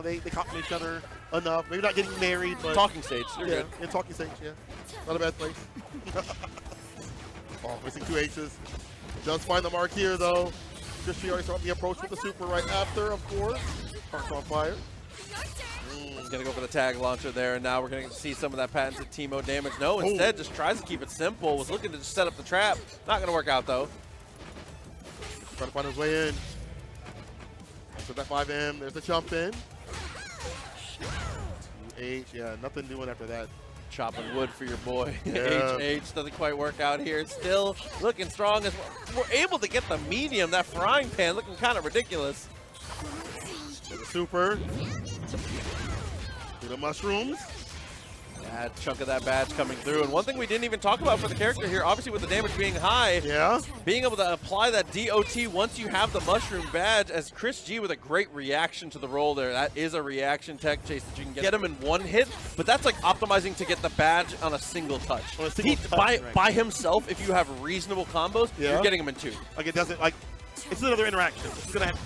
they compliment each other enough. Maybe not getting married, but talking stage. You're good. In talking stage, yeah. Not a bad place. Oh, missing 2 aces. Does find the mark here, though. ChrisG already starting the approach with the super right after, of course. Heart's on fire. He's going to go for the tag launcher there, and now we're going to see some of that patented Teemo damage. No, instead, just tries to keep it simple. Was looking to just set up the trap. Not going to work out, though. Trying to find his way in. So that 5M, there's the jump in. 2H, yeah, nothing doing after that. Chopping wood for your boy. Yeah. HH doesn't quite work out here. Still looking strong as we're able to get the medium. That frying pan looking kind of ridiculous. There's the super. To the mushrooms. That chunk of that badge coming through. And one thing we didn't even talk about for the character here, obviously with the damage being high, being able to apply that DOT once you have the mushroom badge, as ChrisG with a great reaction to the roll there. That is a reaction tech chase that you can get him in one hit, but that's like optimizing to get the badge on a single touch. By himself, if you have reasonable combos, you're getting him in 2. Like it doesn't, like, it's another interaction. It's going to have,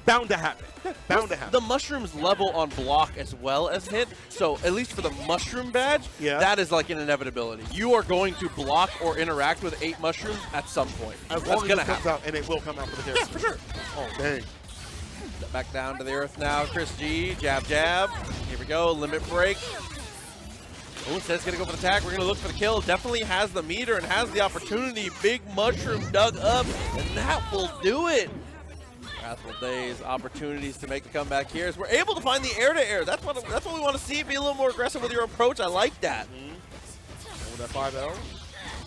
bound to happen. Bound to happen. The mushrooms level on block as well as hit, so at least for the mushroom badge, that is like an inevitability. You are going to block or interact with 8 mushrooms at some point. As long as it comes out, and it will come out for the character. Yeah, for sure. Oh, dang. Back down to the earth now, ChrisG, jab, jab. Here we go, limit break. Oh, says going to go for the tag. We're going to look for the kill. Definitely has the meter and has the opportunity. Big mushroom dug up, and that will do it. WrathfulDays, opportunities to make the comeback here as we're able to find the air-to-air. That's what we want to see. Be a little more aggressive with your approach. I like that. Over that 5L.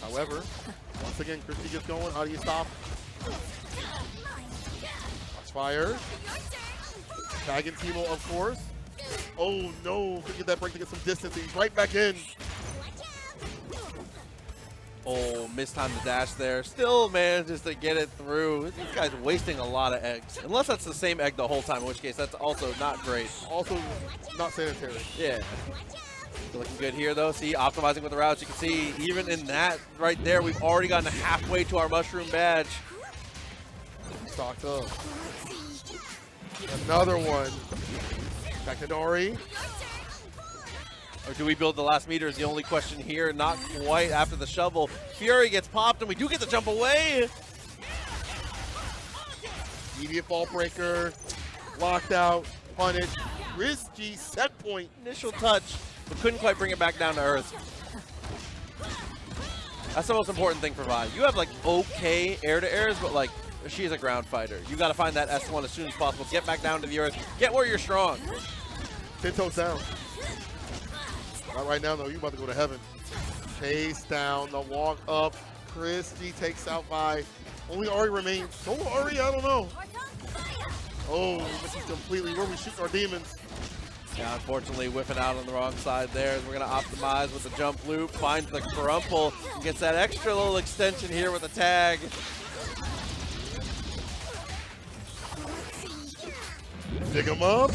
However, once again, ChrisG gets going. How do you stop? Watch fire. Tagging Teemo, of course. Oh no, could get that break to get some distance. He's right back in. Oh, missed time to dash there. Still manages to get it through. This guy's wasting a lot of eggs. Unless that's the same egg the whole time, in which case that's also not great. Also not sanitary. Yeah. Looking good here, though. See, optimizing with the routes. You can see, even in that right there, we've already gotten halfway to our mushroom badge. Stocked up. Another one. Back to Ahri. Or do we build the last meter is the only question here. Not quite after the shovel. Fury gets popped, and we do get the jump away. Immediate ball breaker. Locked out. Punish. ChrisG set point. Initial touch, but couldn't quite bring it back down to earth. That's the most important thing for Vi. You have, like, okay air-to-airs, but, like, she's a ground fighter. You got to find that S1 as soon as possible. Get back down to the earth. Get where you're strong. 10 toes down. Not right now, though. You about to go to heaven. Chase down, the walk up. ChrisG takes out by. Only Ahri remains. So Ahri, I don't know. Oh, this is completely where we shoot our demons. Yeah, unfortunately, whiffing out on the wrong side there. We're going to optimize with the jump loop. Finds the crumple. And gets that extra little extension here with the tag. Dig him up.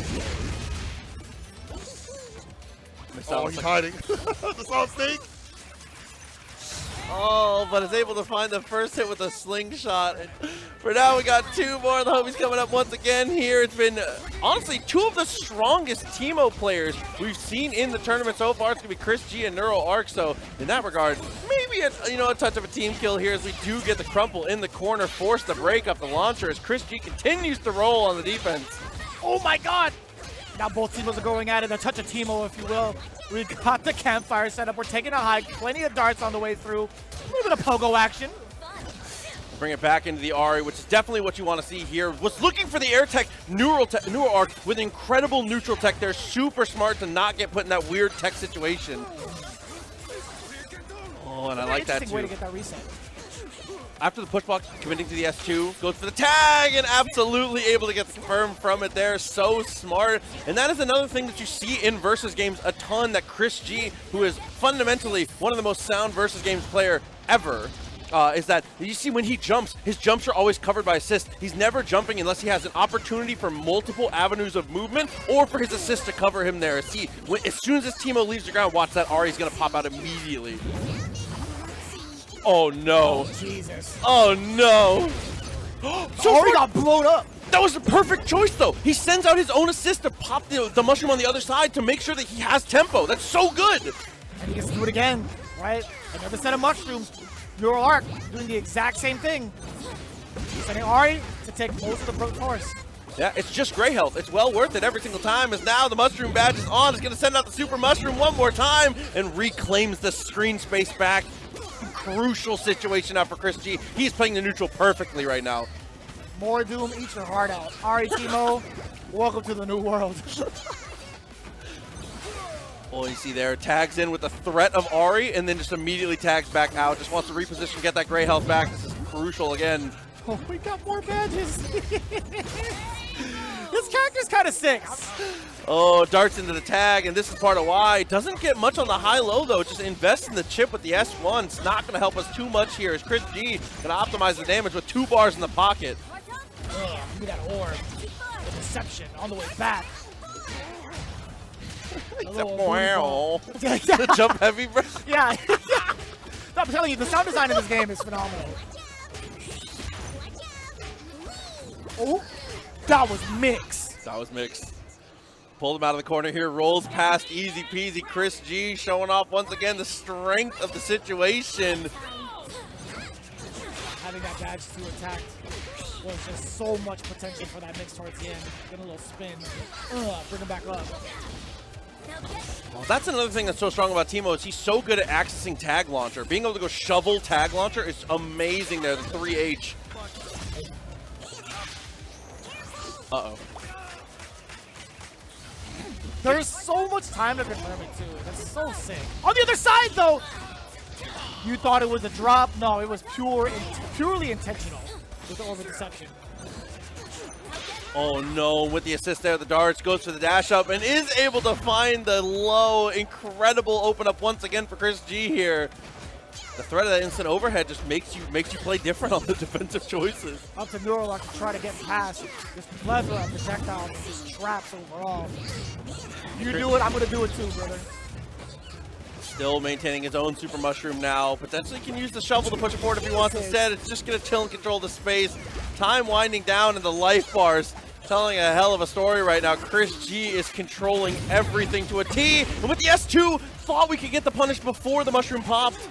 Oh, he's hiding. The soft snake. Oh, but is able to find the first hit with a slingshot. And for now, we got 2 more. The homies coming up once again here. It's been, honestly, 2 of the strongest Teemo players we've seen in the tournament so far. It's going to be ChrisG and NeuroArc. So in that regard, maybe a touch of a team kill here as we do get the crumple in the corner, force the break up the launcher as ChrisG continues to roll on the defense. Oh my God! Now both teams are going at it, a touch of Teemo, if you will. We've got the campfire set up. We're taking a hike, plenty of darts on the way through. A little bit of pogo action. Bring it back into the Ahri, which is definitely what you want to see here. Was looking for the air tech, NeuroArc with incredible neutral tech. They're super smart to not get put in that weird tech situation. Oh, and I like that too. Interesting way to get that reset. After the push block, committing to the S2, goes for the tag and absolutely able to get the confirm from it there. So smart. And that is another thing that you see in versus games a ton, that ChrisG, who is fundamentally one of the most sound versus games player ever, is that you see when he jumps, his jumps are always covered by assist. He's never jumping unless he has an opportunity for multiple avenues of movement or for his assist to cover him there. See, as soon as this Teemo leaves the ground, watch that Ahri's going to pop out immediately. Oh no. Oh, Jesus. Oh no. So Ahri got blown up. that was the perfect choice, though. He sends out his own assist to pop the mushroom on the other side to make sure that he has tempo. That's so good. And he gets to do it again, right? Another set of mushrooms. Neural Arc doing the exact same thing. Sending Ahri to take most of the brute force. Yeah, it's just gray health. It's well worth it every single time, as now the mushroom badge is on. It's going to send out the super mushroom one more time and reclaims the screen space back. Crucial situation now for ChrisG. He's playing the neutral perfectly right now. More Doom, eat your heart out. Ahri, Teemo, welcome to the new world. Oh, you see there, tags in with the threat of Ahri and then just immediately tags back out. Just wants to reposition, get that gray health back. This is crucial again. Oh, we got more badges. This character's kind of sick. Oh, darts into the tag, and this is part of why. Doesn't get much on the high-low, though. Just invest in the chip with the S1. It's not going to help us too much here, as ChrisG going to optimize the damage with 2 bars in the pocket. Oh, give me that orb. The deception on the way back. The jump heavy, bro. Yeah. I'm telling you, the sound design in this game is phenomenal. Oh, that was mixed. That was mixed. Pulled him out of the corner here, rolls past, easy peasy. ChrisG showing off once again the strength of the situation. Having that badge to attack was just so much potential for that mix towards the end. Get a little spin. Bring him back up. Well, that's another thing that's so strong about Teemo is he's so good at accessing tag launcher. Being able to go shovel tag launcher is amazing there, the 3H. Uh-oh. There's so much time to confirm it, too. That's so sick. On the other side, though, you thought it was a drop. No, it was purely intentional with the over deception. Oh no, with the assist there, the darts goes for the dash up and is able to find the low. Incredible open up once again for ChrisG here. The threat of that instant overhead just makes you play different on the defensive choices. Up to Neural Arc to try to get past this plethora of projectiles and just traps overall. You do it, I'm going to do it too, brother. Still maintaining his own super mushroom now. Potentially can use the shovel to push it forward if he wants. Instead, it's just going to chill and control the space. Time winding down, and the life bars telling a hell of a story right now. ChrisG is controlling everything to a T. And with the S2, thought we could get the punish before the mushroom popped.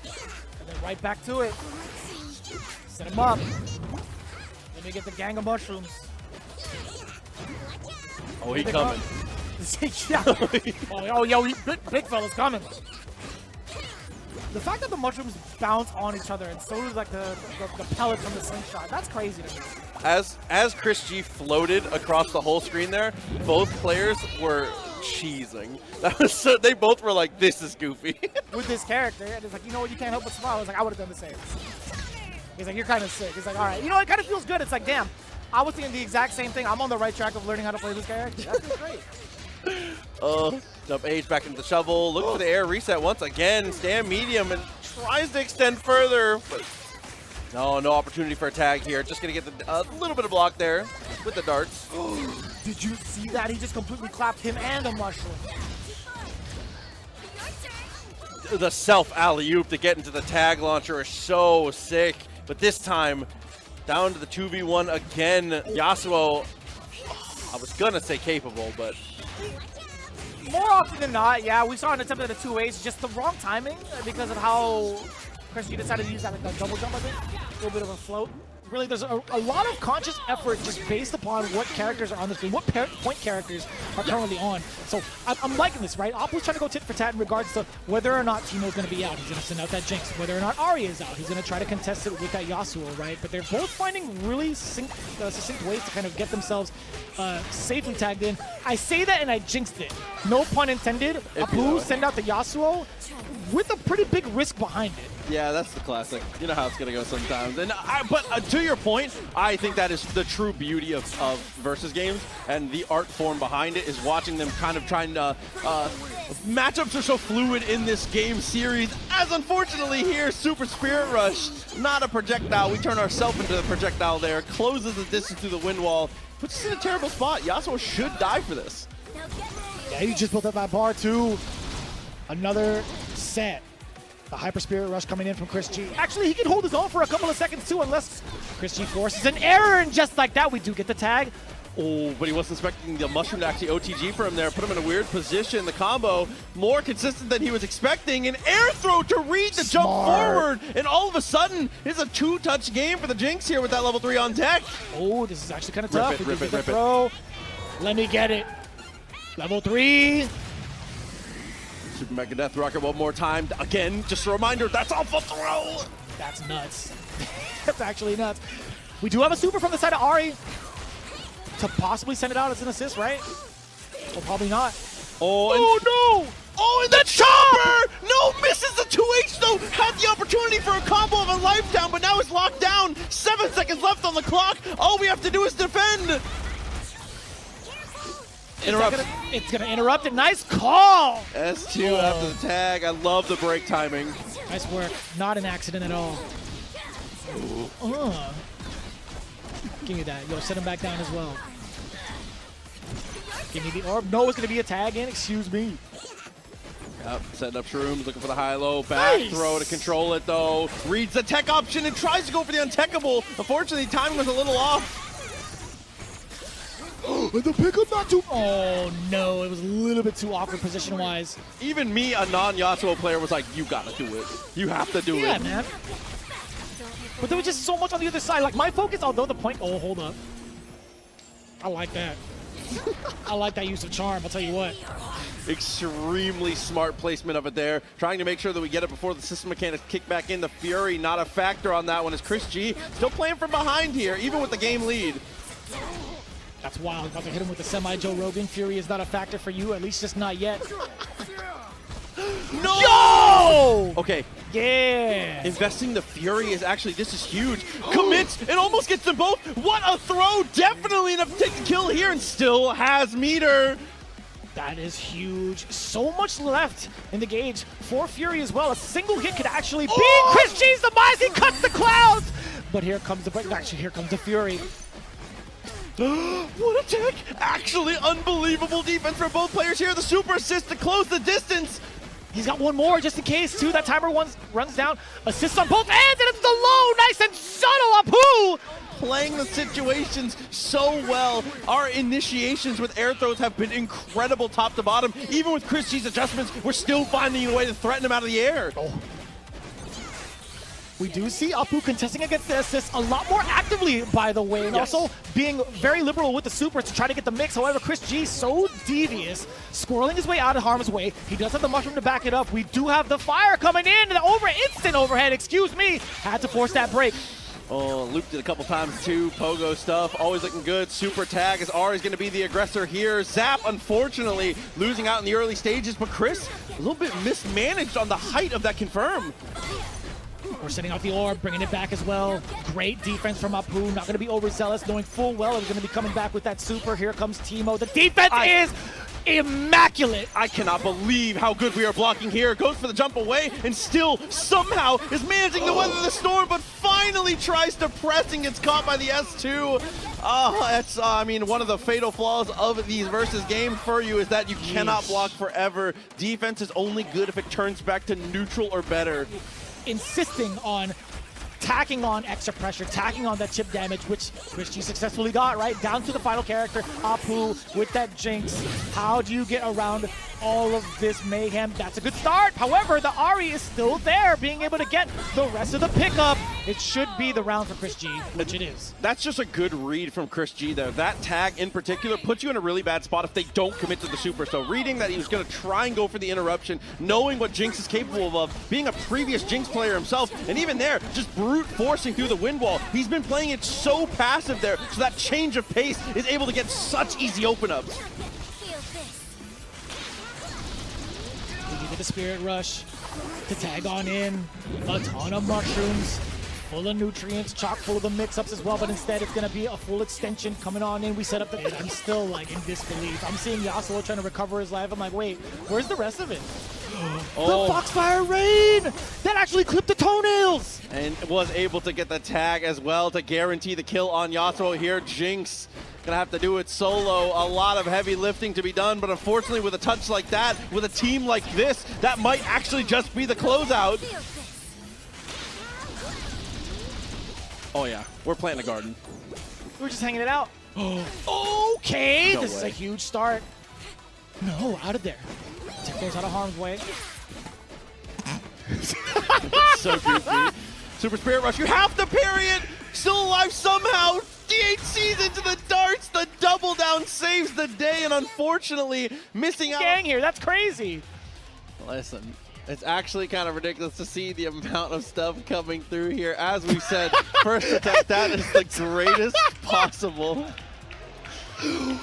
And then right back to it. Set him up. Let me get the gang of mushrooms. Oh, he coming. Yeah. Oh, yo, big fella's coming. The fact that the mushrooms bounce on each other and so does like the pellets from the slingshot, that's crazy to me. As ChrisG floated across the whole screen there, both players were cheesing. That was so, they both were like, this is goofy. With this character, and it's like, you know what, you can't help but smile. I was like, I would have done the same. He's like, you're kind of sick. He's like, all right. You know, it kind of feels good. It's like, damn, I was thinking the exact same thing. I'm on the right track of learning how to play this character. That feels great. Jump Age back into the shovel. Look for the air reset once again. Stand medium and tries to extend further. But no opportunity for a tag here. Just going to get a little bit of block there with the darts. Did you see that? He just completely clapped him and a mushroom. The self alley-oop to get into the tag launcher is so sick. But this time, down to the 2v1 again. Yasuo, I was going to say capable, but... More often than not, yeah, we saw an attempt at a 2H, just the wrong timing because of how ChrisG decided to use that like a double jump, I think. A little bit of a float. Really, there's a lot of conscious effort just based upon what characters are on the screen, what point characters are currently on. So I'm liking this, right? Oppo's trying to go tit for tat in regards to whether or not Teemo's going to be out. He's going to send out that Jinx. Whether or not Ahri is out, he's going to try to contest it with that Yasuo, right? But they're both finding really succinct ways to kind of get themselves safely tagged in. I say that and I jinxed it. No pun intended. Apu send out the Yasuo with a pretty big risk behind it. Yeah, that's the classic. You know how it's going to go sometimes. And but to your point, I think that is the true beauty of versus games, and the art form behind it is watching them kind of trying to... matchups are so fluid in this game series, as unfortunately here, Super Spirit Rush, not a projectile. We turn ourselves into the projectile there, closes the distance through the wind wall, puts us in a terrible spot. Yasuo should die for this. Yeah, he just built up that bar too. Another set. The Hyper Spirit Rush coming in from ChrisG. Actually, he can hold his own for a couple of seconds too, unless ChrisG forces an error, and just like that, we do get the tag. Oh, but he wasn't expecting the mushroom to actually OTG for him there. Put him in a weird position. The combo more consistent than he was expecting. An air throw to read the jump forward. And all of a sudden, it's a 2-touch game for the Jinx here with that level 3 on deck. Oh, this is actually kind of tough. Rip it. Throw. Let me get it. Level 3. Super Mega Death Rocket one more time. Again, just a reminder, that's off a throw. That's nuts. That's actually nuts. We do have a super from the side of Ahri to possibly send it out as an assist, right? Well, probably not. Oh no! Oh, and the chopper! No, misses the 2H though. Had the opportunity for a combo of a life down, but now it's locked down. 7 seconds left on the clock. All we have to do is defend. It's gonna interrupt it. Nice call. S2 after the tag. I love the break timing. Nice work. Not an accident at all. Give me that. Yo, set him back down as well. Give me the orb. No, it's gonna be a tag in. Excuse me. Yep, setting up shrooms, looking for the high-low. Back throw to control it though. Reads the tech option and tries to go for the untechable. Unfortunately, timing was a little off. The pickup not too. Oh no, it was a little bit too awkward position-wise. Even me, a non-Yasuo player, was like, "You gotta do it. You have to do it." Yeah, man. But there was just so much on the other side. Like my focus, although the point. Oh, hold up. I like that. I like that use of charm. I'll tell you what. Extremely smart placement of it there. Trying to make sure that we get it before the system mechanics kick back in. The Fury not a factor on that one. As ChrisG still playing from behind here, even with the game lead. That's wild. About to hit him with the semi-Joe Rogan. Fury is not a factor for you, at least just not yet. No! Yo! Okay. Yeah. Investing the Fury is actually, this is huge. Commits and almost gets them both. What a throw. Definitely enough to take the kill here and still has meter. That is huge. So much left in the gauge for Fury as well. A single hit could actually beat ChrisG's demise. He cuts the clouds. But here comes the break. Actually, here comes the Fury. What a tech! Actually, unbelievable defense from both players here. The super assist to close the distance. He's got one more just in case, too. That timer runs down. Assists on both ends, and it's the low. Nice and subtle. Apu! Playing the situations so well. Our initiations with air throws have been incredible top to bottom. Even with ChrisG's adjustments, we're still finding a way to threaten him out of the air. We do see Apu contesting against the assist a lot more actively, by the way, and also being very liberal with the supers to try to get the mix. However, ChrisG so devious, squirreling his way out of harm's way. He does have the mushroom to back it up. We do have the fire coming in, the instant overhead, excuse me. Had to force that break. Oh, looped it a couple times too. Pogo stuff, always looking good. Super tag as Ahri's going to be the aggressor here. Zap, unfortunately, losing out in the early stages, but Chris, a little bit mismanaged on the height of that confirm. We're sending out the orb, bringing it back as well. Great defense from Apu, not going to be overzealous, knowing full well he's going to be coming back with that super. Here comes Teemo. The defense is immaculate. I cannot believe how good we are blocking here. Goes for the jump away and still somehow is managing to weather the storm, but finally tries to press and gets caught by the S2. That's, I mean, one of the fatal flaws of these versus games for you is that you cannot block forever. Defense is only good if it turns back to neutral or better. Insisting on tacking on extra pressure, tacking on that chip damage, which ChrisG successfully got, right? Down to the final character, Apu with that Jinx. How do you get around all of this mayhem? That's a good start. However, the Ahri is still there, being able to get the rest of the pickup. It should be the round for ChrisG, which it is. That's just a good read from ChrisG there. That tag in particular puts you in a really bad spot if they don't commit to the super. So reading that he was going to try and go for the interruption, knowing what Jinx is capable of, being a previous Jinx player himself, and even there, just brute forcing through the wind wall. He's been playing it so passive there, so that change of pace is able to get such easy open-ups. We needed the Spirit Rush to tag on in. A ton of mushrooms, full of nutrients, chock full of the mix-ups as well, but instead it's going to be a full extension coming on in. We set up the... I'm still like in disbelief. I'm seeing Yasuo trying to recover his life. I'm like, wait, where's the rest of it? The Foxfire Rain! That actually clipped the toenails! And was able to get the tag as well to guarantee the kill on Yasuo here. Jinx gonna have to do it solo. A lot of heavy lifting to be done, but unfortunately with a touch like that, with a team like this, that might actually just be the closeout. Oh yeah, we're planting a garden. We're just hanging it out. Okay, No this is a way. huge start. No, out of there. Take those out of harm's way. So goofy. Super Spirit Rush, you have to parry it! Still alive somehow! DHC's into the darts! The double down saves the day, and unfortunately, missing out. Gang here, that's crazy. Listen, it's actually kind of ridiculous to see the amount of stuff coming through here. As we said, first attempt, that is the greatest possible.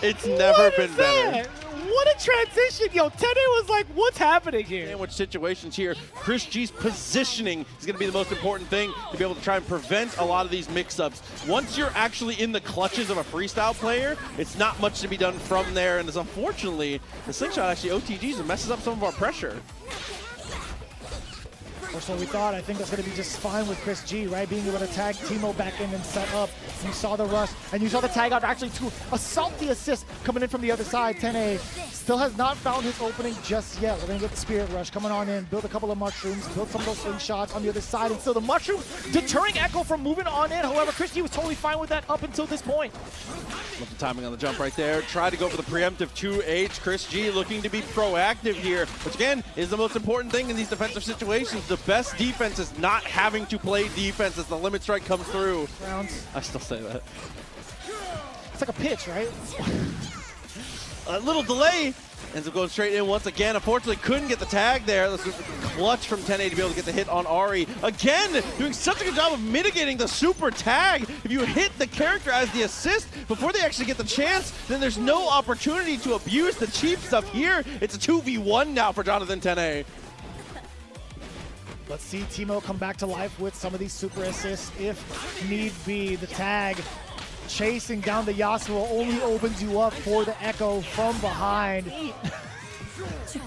It's never been better. What a transition. Yo, Tene was like, what's happening here? In which situations here, ChrisG's positioning is going to be the most important thing to be able to try and prevent a lot of these mix-ups. Once you're actually in the clutches of a freestyle player, it's not much to be done from there. And it's unfortunately, the slingshot actually OTGs and messes up some of our pressure. Or so we thought. I think that's going to be just fine with ChrisG, right? Being able to tag Teemo back in and set up. You saw the rush, and you saw the tag out actually to assault the assist coming in from the other side. Tene still has not found his opening just yet. We're going to get the Spirit Rush coming on in, build a couple of mushrooms, build some of those slingshots on the other side, and still the mushroom deterring Echo from moving on in. However, ChrisG was totally fine with that up until this point. Love the timing on the jump right there. Try to go for the preemptive 2H. ChrisG looking to be proactive here, which again is the most important thing in these defensive situations. The best defense is not having to play defense as the limit strike comes through. Rounds. I still say that. It's like a pitch, right? A little delay. Ends up going straight in once again. Unfortunately, couldn't get the tag there. That's a clutch from Tene to be able to get the hit on Ahri. Again, doing such a good job of mitigating the super tag. If you hit the character as the assist before they actually get the chance, then there's no opportunity to abuse the cheap stuff here. It's a 2v1 now for Jonathan Tene. Let's see Teemo come back to life with some of these super assists if need be. The tag chasing down the Yasuo only opens you up for the Echo from behind.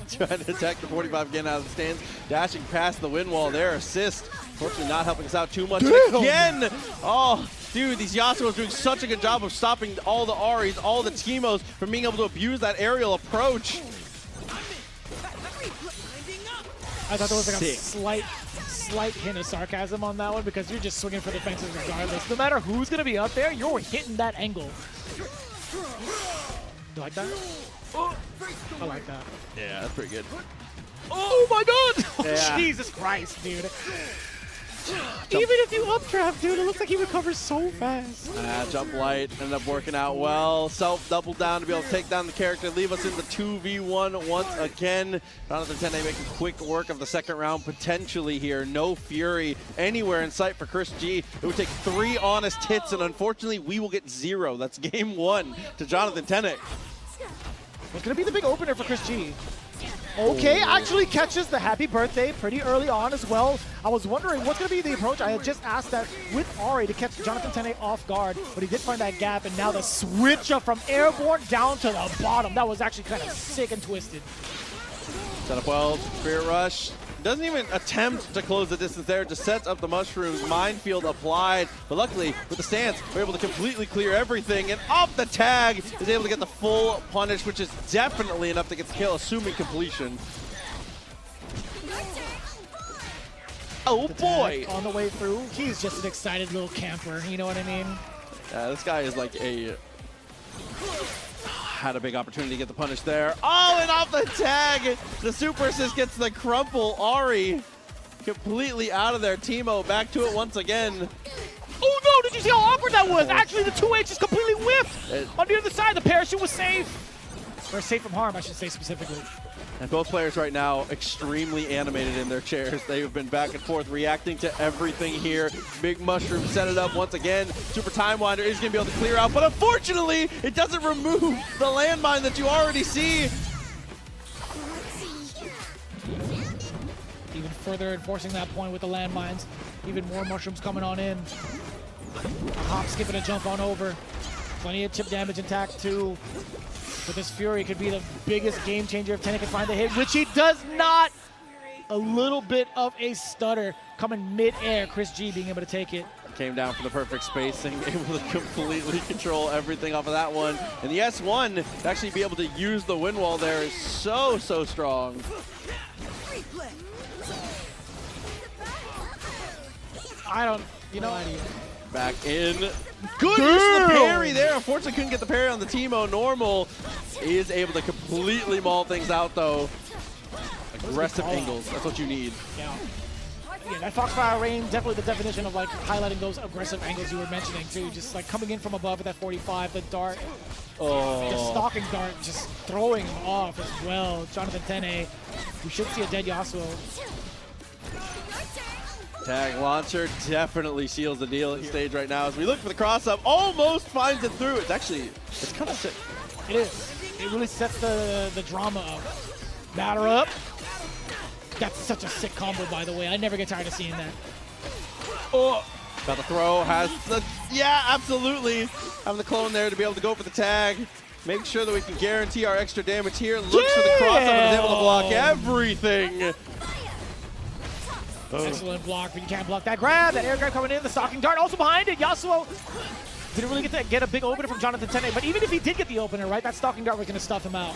Trying to attack the 45 again out of the stands, dashing past the wind wall there. Assist, fortunately not helping us out too much. Again! Oh, dude, these Yasuo's doing such a good job of stopping all the Ahris, all the Teemos from being able to abuse that aerial approach. I thought there was like Sick. a slight hint of sarcasm on that one because you're just swinging for the fences regardless. No matter who's going to be up there, you're hitting that angle. You like that? Oh, I like that. Yeah, that's pretty good. Oh my god! Yeah. Jesus Christ, dude. Even if you updraft, dude, it looks like he recovers so fast. Jump light ended up working out well. Self double down to be able to take down the character, leave us in the 2v1 once again. Jonathan Tene making quick work of the second round potentially here. No Fury anywhere in sight for ChrisG. It would take 3 honest hits, and unfortunately we will get 0. That's game 1 to Jonathan Tene. What's going to be the big opener for ChrisG? Okay, actually catches the happy birthday pretty early on as well. I was wondering what's going to be the approach. I had just asked that with Ahri to catch Jonathan Tene off guard, but he did find that gap, and now the switch up from airborne down to the bottom. That was actually kind of sick and twisted. Set up well, Spirit Rush. Doesn't even attempt to close the distance there, just sets up the mushrooms, minefield applied. But luckily, with the stance, we're able to completely clear everything, and off the tag is able to get the full punish, which is definitely enough to get the kill, assuming completion. Oh boy! On the way through, he's just an excited little camper, you know what I mean? Yeah, this guy is like a... Had a big opportunity to get the punish there. Oh, and off the tag! The super assist gets the crumple. Ahri completely out of there. Teemo back to it once again. Oh no, did you see how awkward that was? Actually, the 2H is completely whiffed. On the other side, the parachute was safe. Or safe from harm, I should say specifically. And both players right now extremely animated in their chairs. They have been back and forth reacting to everything here. Big Mushroom set it up once again. Super Time Winder is going to be able to clear out, but unfortunately, it doesn't remove the landmine that you already see. Even further enforcing that point with the landmines. Even more mushrooms coming on in. A hop, skip, and a jump on over. Plenty of chip damage intact too. But this Fury could be the biggest game changer if Tene can find the hit, which he does not. A little bit of a stutter coming mid-air. ChrisG being able to take it. Came down for the perfect spacing, able to completely control everything off of that one. And the S1 to actually be able to use the wind wall there is so strong. I don't, you know, Back in. Good use of the parry there. Unfortunately, couldn't get the parry on the Teemo. Normal is able to completely maul things out, though. Aggressive angles. That's what you need. Yeah. Yeah, that Foxfire rain, definitely the definition of like highlighting those aggressive angles you were mentioning too. Just like coming in from above at that 45, the dart, the stalking dart, just throwing him off as well. Jonathan Tene, we should see a dead Yasuo. Tag launcher definitely seals the deal at stage right now as we look for the cross up. Almost finds it through. It's kind of sick. It is. It really sets the drama up. Batter up. That's such a sick combo, by the way. I never get tired of seeing that. Oh, got the throw. Has the absolutely having the clone there to be able to go for the tag. Make sure that we can guarantee our extra damage here. Looks for the cross up and is able to block everything. Excellent block, but you can't block that grab. That air grab coming in, the stalking dart also behind it. Yasuo didn't really get a big opener from Jonathan Tene, but even if he did get the opener, right, that stalking dart was going to stuff him out.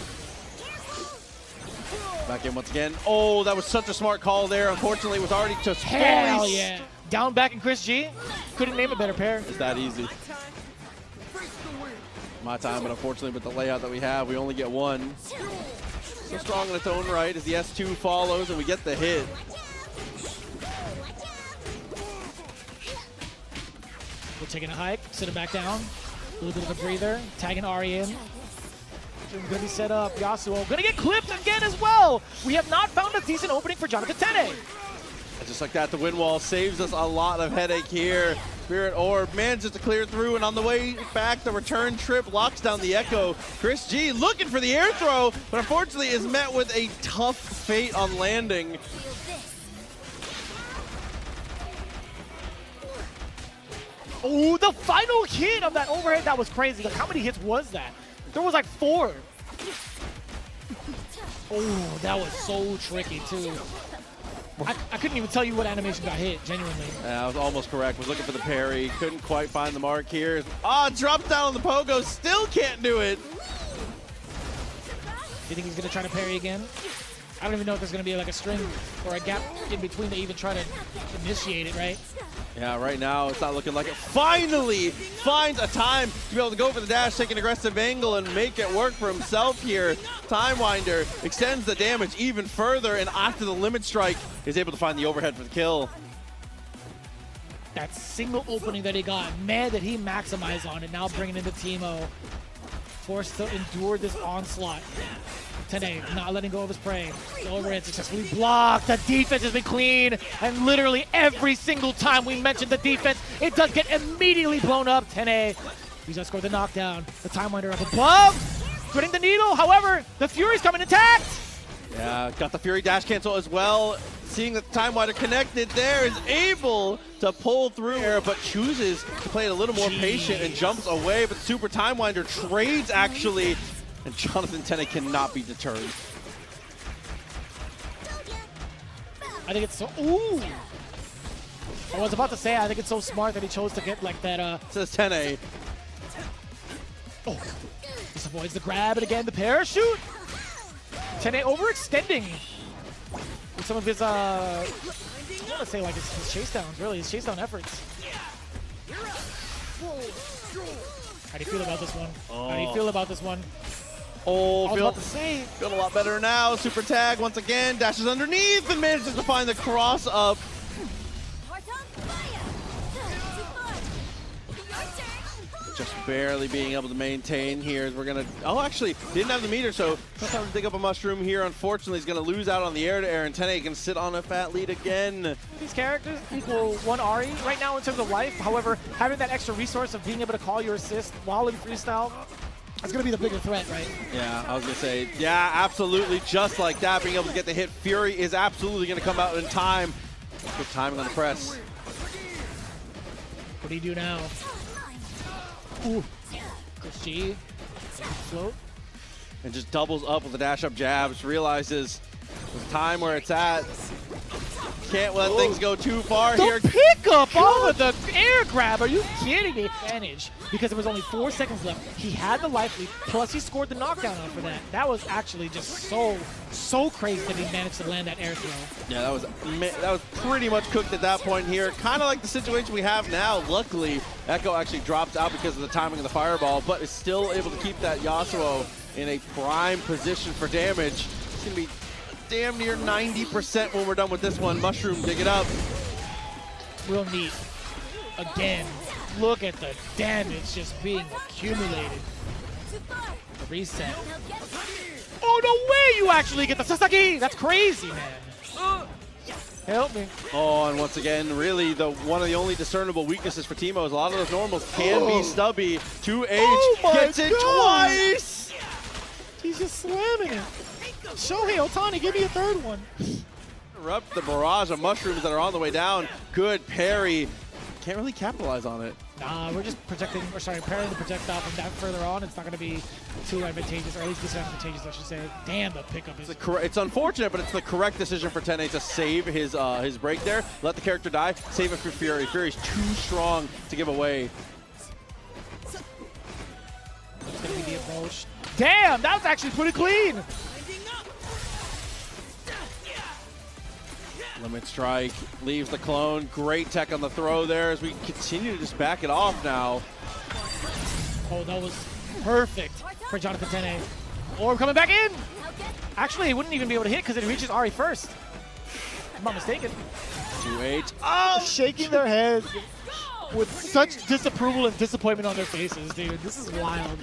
Back in once again. Oh, that was such a smart call there. Unfortunately, it was already just hell yeah. Down back in ChrisG. Couldn't name a better pair. It's that easy. My time, but unfortunately with the layout that we have, we only get one. So strong in its own right as the S2 follows and we get the hit. We're taking a hike, sitting back down. A little bit of a breather, tagging Ahri in. Gonna be set up. Yasuo gonna get clipped again as well. We have not found a decent opening for Jonathan Tene. And just like that, the wind wall saves us a lot of headache here. Spirit Orb manages to clear through, and on the way back, the return trip locks down the Echo. ChrisG looking for the air throw, but unfortunately is met with a tough fate on landing. Oh, the final hit of that overhead, that was crazy. Like, how many hits was that? There was like 4. Oh, that was so tricky too. I couldn't even tell you what animation got hit, genuinely. Yeah, I was almost correct. Was looking for the parry. Couldn't quite find the mark here. Ah, drops down on the pogo. Still can't do it. Do you think he's going to try to parry again? I don't even know if there's going to be like a string or a gap in between to even try to initiate it, right? Yeah, right now it's not looking like it. Finally finds a time to be able to go for the dash, take an aggressive angle, and make it work for himself here. Time Winder extends the damage even further, and after the limit strike, is able to find the overhead for the kill. That single opening that he got, man, did he maximize on it. Now bringing in the Teemo, forced to endure this onslaught. Tene not letting go of his prey. The overhead successfully blocked. The defense has been clean, and literally every single time we mention the defense, it does get immediately blown up. Tene, he's gonna score the knockdown. The Time Winder up above, threading the needle. However, the Fury's coming intact. Yeah, got the Fury dash cancel as well. Seeing that the Time Winder connected there, is able to pull through here, but chooses to play it a little more patient and jumps away. But Super Time Winder trades actually. And Jonathan Tene cannot be deterred. I think it's so. Ooh! I was about to say, I think it's so smart that he chose to get like that. Says Tene. Oh, this avoids the grab, and again the parachute. Tene overextending with some of his. I want to say like his chase downs, really his chase down efforts. How do you feel about this one? Oh. How do you feel about this one? Oh, I was about to say. Feel a lot better now. Super tag once again. Dashes underneath and manages to find the cross up. Just barely being able to maintain here. We're going to... Oh, actually, didn't have the meter, so sometimes dig up a mushroom here. Unfortunately, he's going to lose out on the air-to-air, and Tene can sit on a fat lead again. These characters equal 1 Ahri right now in terms of life. However, having that extra resource of being able to call your assist while in freestyle, it's going to be the bigger threat, right? Yeah, I was going to say, yeah, absolutely. Just like that, being able to get the hit. Fury is absolutely going to come out in time. Good timing on the press. What do you do now? Ooh. ChrisG. Float. And just doubles up with the dash up jabs. Realizes the time where it's at. can't let things go too far The here. pickup off of the air grab. Are you kidding me? Advantage because there was only 4 seconds left. He had the life lead, plus he scored the knockdown off of that. That was actually just so crazy that he managed to land that air throw. Yeah, that was pretty much cooked at that point here. Kind of like the situation we have now. Luckily, Echo actually drops out because of the timing of the fireball, but is still able to keep that Yasuo in a prime position for damage. It's going to be damn near 90% when we're done with this one. Mushroom, dig it up. Real neat. Again, look at the damage just being accumulated. The reset. Oh, no way you actually get the Sasaki! That's crazy, man. Help me. Oh, and once again, really one of the only discernible weaknesses for Teemo is a lot of those normals can be stubby. 2H gets it twice! He's just slamming it. Shohei Ohtani, give me a third one. Interrupt the barrage of mushrooms that are on the way down. Good parry. Can't really capitalize on it. Nah, we're just parrying the projectile from that further on. It's not going to be too advantageous, or at least disadvantageous, I should say. Damn, the pickup is... It's unfortunate, but it's the correct decision for Tene to save his break there. Let the character die. Save it for Fury. Fury's too strong to give away. It's going to be the approach. Damn, that was actually pretty clean. Limit strike, leaves the clone. Great tech on the throw there as we continue to just back it off now. Oh, that was perfect for Jonathan Tene. Orb coming back in. Actually, he wouldn't even be able to hit because it reaches Ahri first. If I'm not mistaken. 2H. Oh, shaking their heads with such disapproval and disappointment on their faces, dude. This is wild.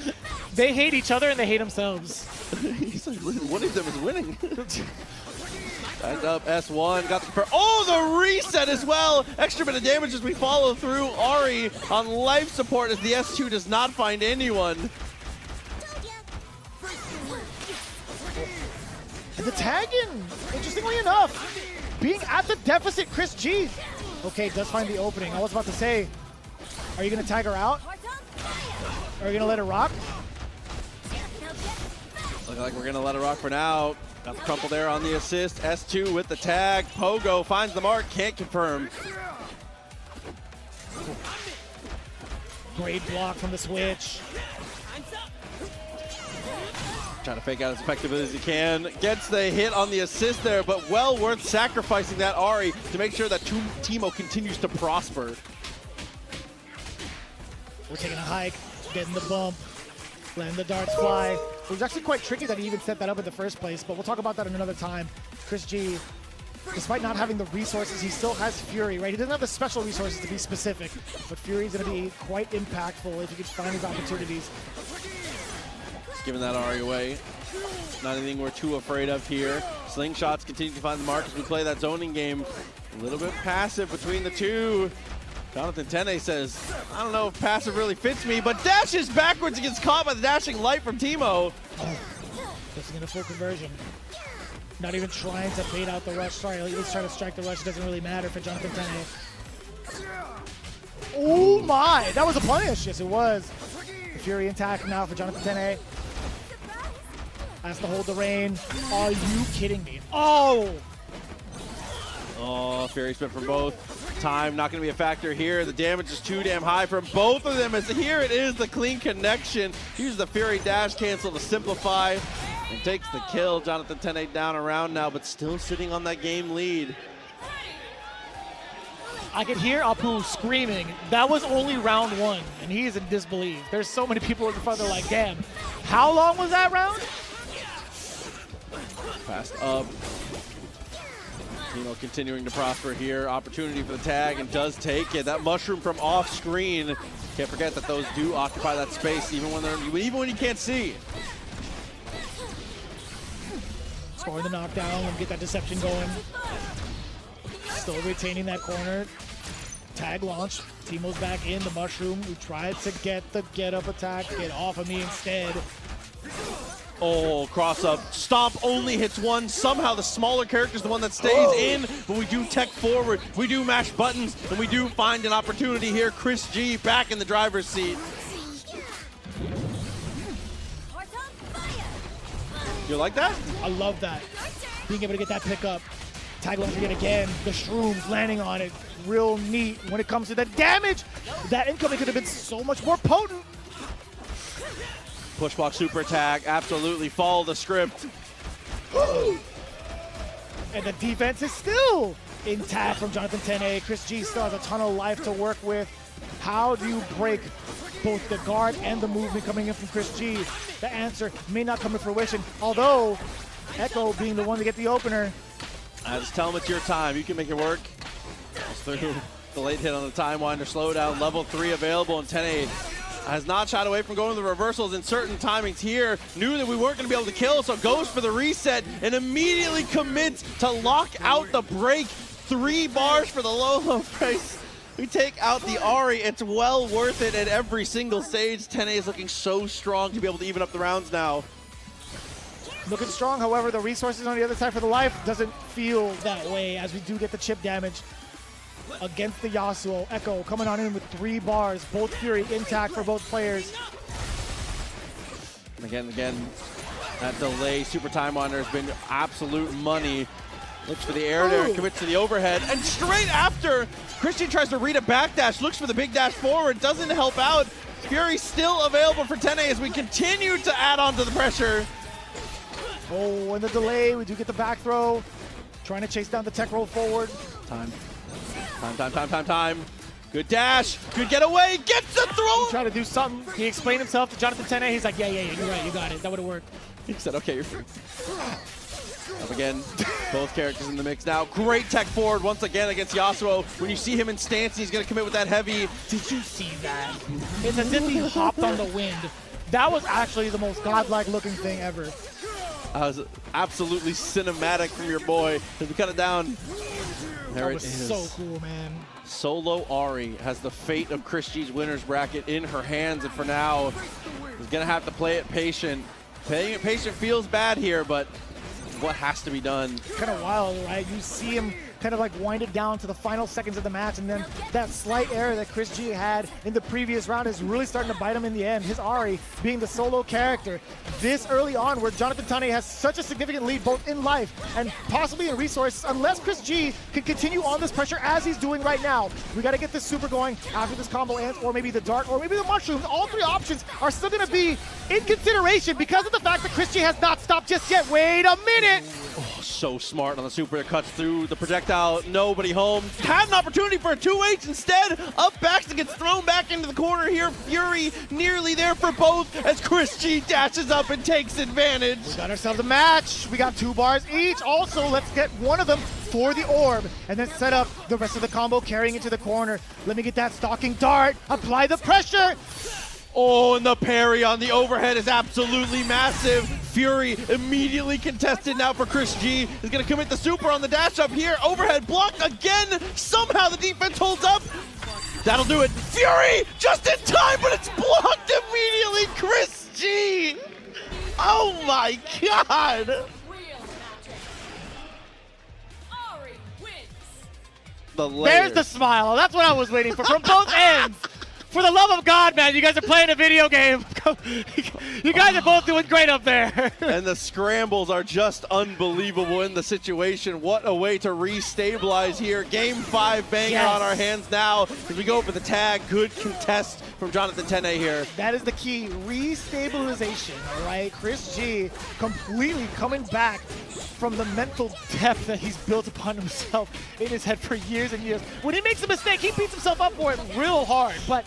They hate each other and they hate themselves. One of them is winning. Ends up S1, got the the reset as well. Extra bit of damage as we follow through. Ahri on life support as the S2 does not find anyone. And the tagging, interestingly enough, being at the deficit, ChrisG. Okay, does find the opening. I was about to say, are you gonna tag her out? Are you gonna let her rock? Looks like we're gonna let it rock for now. Got the crumple there on the assist. S2 with the tag. Pogo finds the mark, can't confirm. Great block from the switch. Trying to fake out as effectively as he can. Gets the hit on the assist there, but well worth sacrificing that Ahri to make sure that Teemo continues to prosper. We're taking a hike, getting the bump, letting the darts fly. It was actually quite tricky that he even set that up in the first place, but we'll talk about that in another time. ChrisG, despite not having the resources, he still has Fury, right? He doesn't have the special resources to be specific, but Fury's going to be quite impactful if he can find his opportunities. Just giving that Ahri away. Not anything we're too afraid of here. Slingshots continue to find the mark as we play that zoning game. A little bit passive between the two. Jonathan Tene says, I don't know if passive really fits me, but dashes backwards and gets caught by the dashing light from Teemo. Oh, just in a full conversion. Not even trying to bait out the rush. Sorry, at least trying to strike the rush. It doesn't really matter for Jonathan Tene. Oh my, that was a punish. Yes, it was. The Fury intact now for Jonathan Tene. Has to hold the rain. Are you kidding me? Oh! Oh, Fury spin from both. Time not going to be a factor here. The damage is too damn high from both of them as here it is, the clean connection. Uses the Fury dash cancel to simplify and takes the kill. Jonathan Tene down around now, but still sitting on that game lead. I could hear Apu screaming. That was only round one, and he is in disbelief. There's so many people in front, they're like, damn, how long was that round? Passed up. Teemo continuing to prosper here. Opportunity for the tag and does take it. That mushroom from off screen. Can't forget that those do occupy that space even when you can't see. Scoring the knockdown and get that deception going. Still retaining that corner. Tag launch. Teemo's back in the mushroom. We tried to get the get-up attack. Get off of me instead. Oh, cross up. Stomp only hits one. Somehow the smaller character is the one that stays in, but we do tech forward. We do mash buttons, and we do find an opportunity here. ChrisG back in the driver's seat. You like that? I love that. Being able to get that pick up. Tag launching it again. The shrooms landing on it. Real neat. When it comes to the damage, that incoming could have been so much more potent. Push block super attack, absolutely follow the script. And the defense is still intact from Jonathan Tene. ChrisG still has a ton of life to work with. How do you break both the guard and the movement coming in from ChrisG? The answer may not come to fruition, although Echo being the one to get the opener. I just tell him it's your time. You can make it work. Just through the late hit on the time winder slowdown. Level 3 available, and Tene has not shied away from going to the reversals in certain timings here. Knew that we weren't going to be able to kill, so goes for the reset and immediately commits to lock out the break. 3 bars for the low price. We take out the Ahri. It's well worth it at every single stage. Tene is looking so strong to be able to even up the rounds now. Looking strong, however, the resources on the other side for the life doesn't feel that way as we do get the chip damage against the Yasuo. Echo coming on in with 3 bars, both Fury intact for both players. And again, that delay super time winder has been absolute money. Looks for the air there, commits to the overhead, and straight after, ChrisG tries to read a backdash, looks for the big dash forward, doesn't help out. Fury still available for Tene as we continue to add on to the pressure. Oh, and the delay, we do get the back throw. Trying to chase down the tech roll forward. Time. Good dash, good getaway, gets the throw! He tried to do something. He explained himself to Jonathan Tene. He's like, yeah, you're right, you got it. That would have worked. He said, okay, you're free. Up again, both characters in the mix now. Great tech forward once again against Yasuo. When you see him in stance, he's going to commit with that heavy. Did you see that? It's as if he hopped on the wind. That was actually the most godlike looking thing ever. That was absolutely cinematic from your boy. As we cut it down. There That was it is. so cool, man. Solo Ahri has the fate of ChrisG's winners bracket in her hands, and for now, he's going to have to play it patient. Playing it patient feels bad here, but what has to be done. Kind of wild, right? You see him kind of like wind it down to the final seconds of the match, and then that slight error that ChrisG had in the previous round is really starting to bite him in the end. His Ahri being the solo character this early on, where Jonathan Tene has such a significant lead both in life and possibly in resources, unless ChrisG can continue on this pressure as he's doing right now. We got to get this super going after this combo ends, or maybe the dart, or maybe the mushrooms. All 3 options are still going to be in consideration because of the fact that ChrisG has not stopped just yet. Wait a minute! Oh, so smart on the super that cuts through the projectile. Nobody home. Had an opportunity for a 2H instead. Up backs and gets thrown back into the corner here. Fury nearly there for both as ChrisG dashes up and takes advantage. We got ourselves a match. We got 2 bars each. Also, let's get one of them for the orb and then set up the rest of the combo carrying into the corner. Let me get that stalking dart. Apply the pressure. Oh, and the parry on the overhead is absolutely massive. Fury immediately contested now for ChrisG. Is going to commit the super on the dash up here. Overhead block again. Somehow the defense holds up. That'll do it. Fury just in time, but it's blocked immediately. ChrisG. Oh my God. There's the smile. That's what I was waiting for from both ends. For the love of God, man, you guys are playing a video game. You guys are both doing great up there. And the scrambles are just unbelievable in the situation. What a way to restabilize here. Game 5 banger on our hands now. As we go for the tag, good contest from Jonathan Tene here. That is the key, restabilization, all right? ChrisG completely coming back from the mental depth that he's built upon himself in his head for years and years. When he makes a mistake, he beats himself up for it real hard, but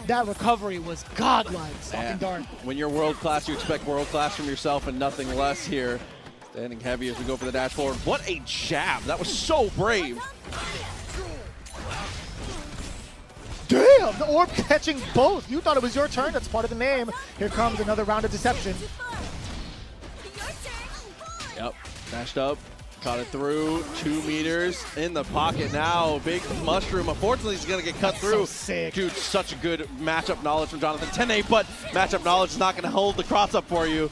that recovery was godlike. Stalking dart. When you're world class, you expect world class from yourself and nothing less here. Standing heavy as we go for the dash forward. What a jab. That was so brave. Damn, the orb catching both. You thought it was your turn. That's part of the name. Here comes another round of deception. Yep, dashed up. Caught it through, 2 meters in the pocket now. Big mushroom. Unfortunately, he's going to get cut through. So sick. Dude, such a good matchup knowledge from Jonathan Tene, but matchup knowledge is not going to hold the cross up for you.